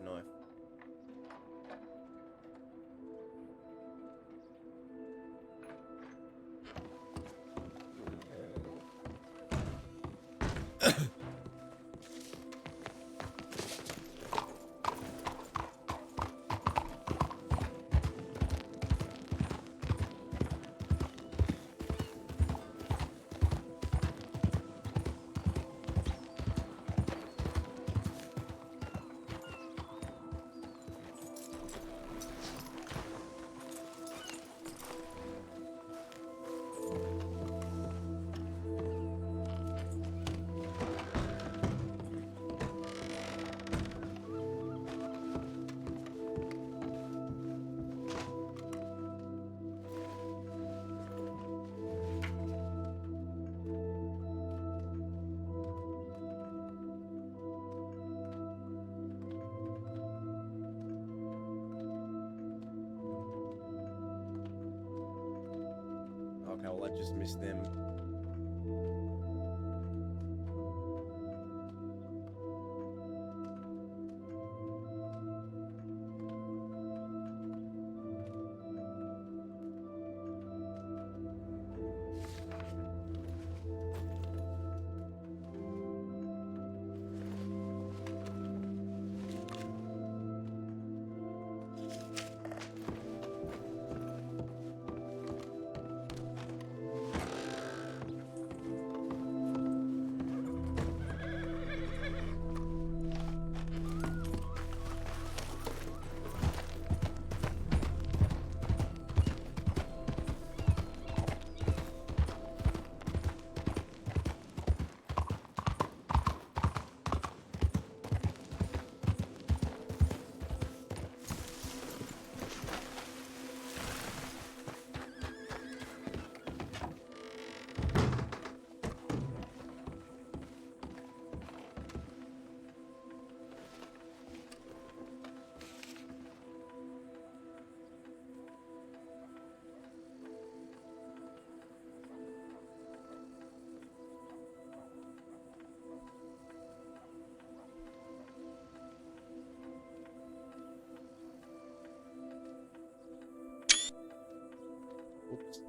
Knife. Okay, well, I just missed them. Oops.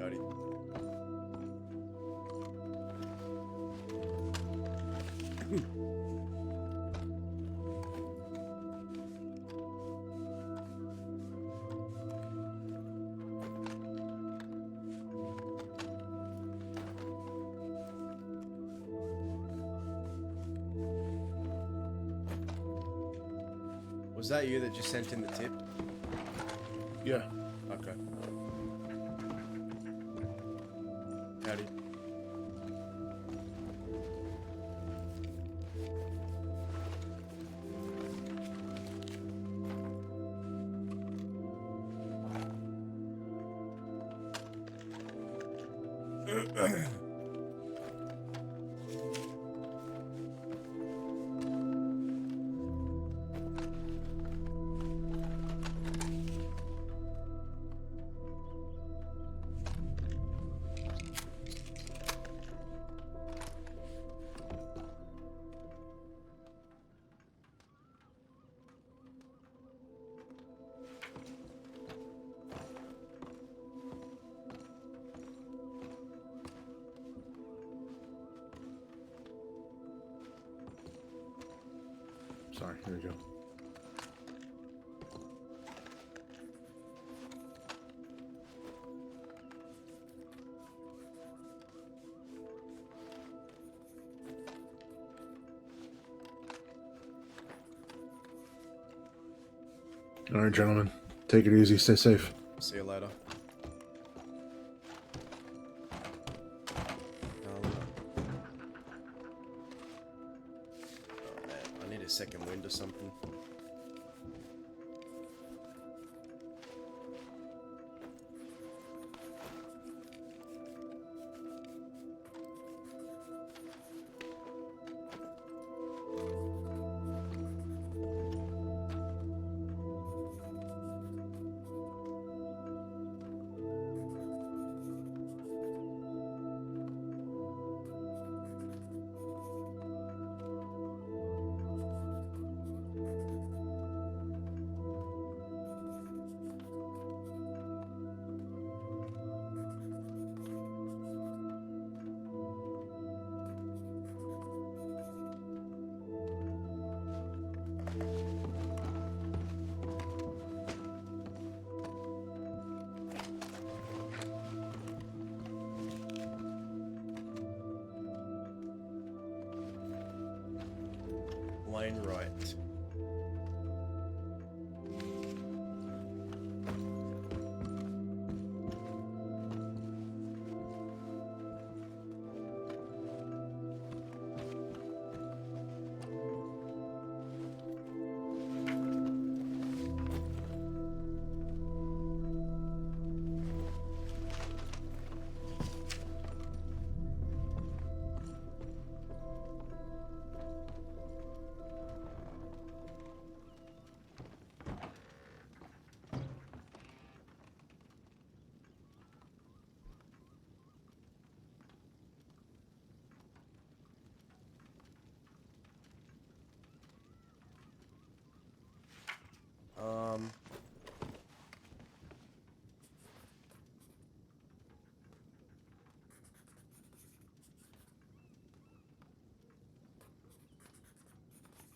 Howdy. Was that you that just sent in the tip? Yeah. Okay. Howdy. Sorry, here we go. All right, gentlemen. Take it easy. Stay safe. See you later. Oh man, I need a second wind or something. Lane right.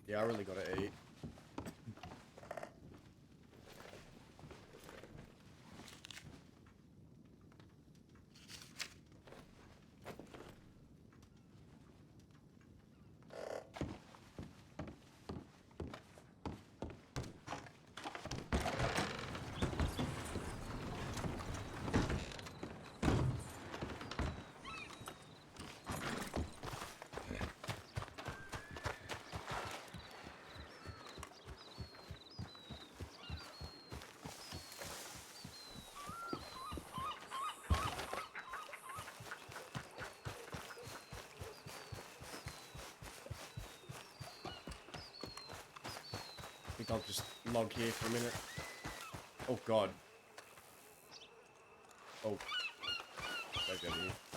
Yeah, I really gotta eat. I think I'll just log here for a minute. Oh god. Oh. Back over here.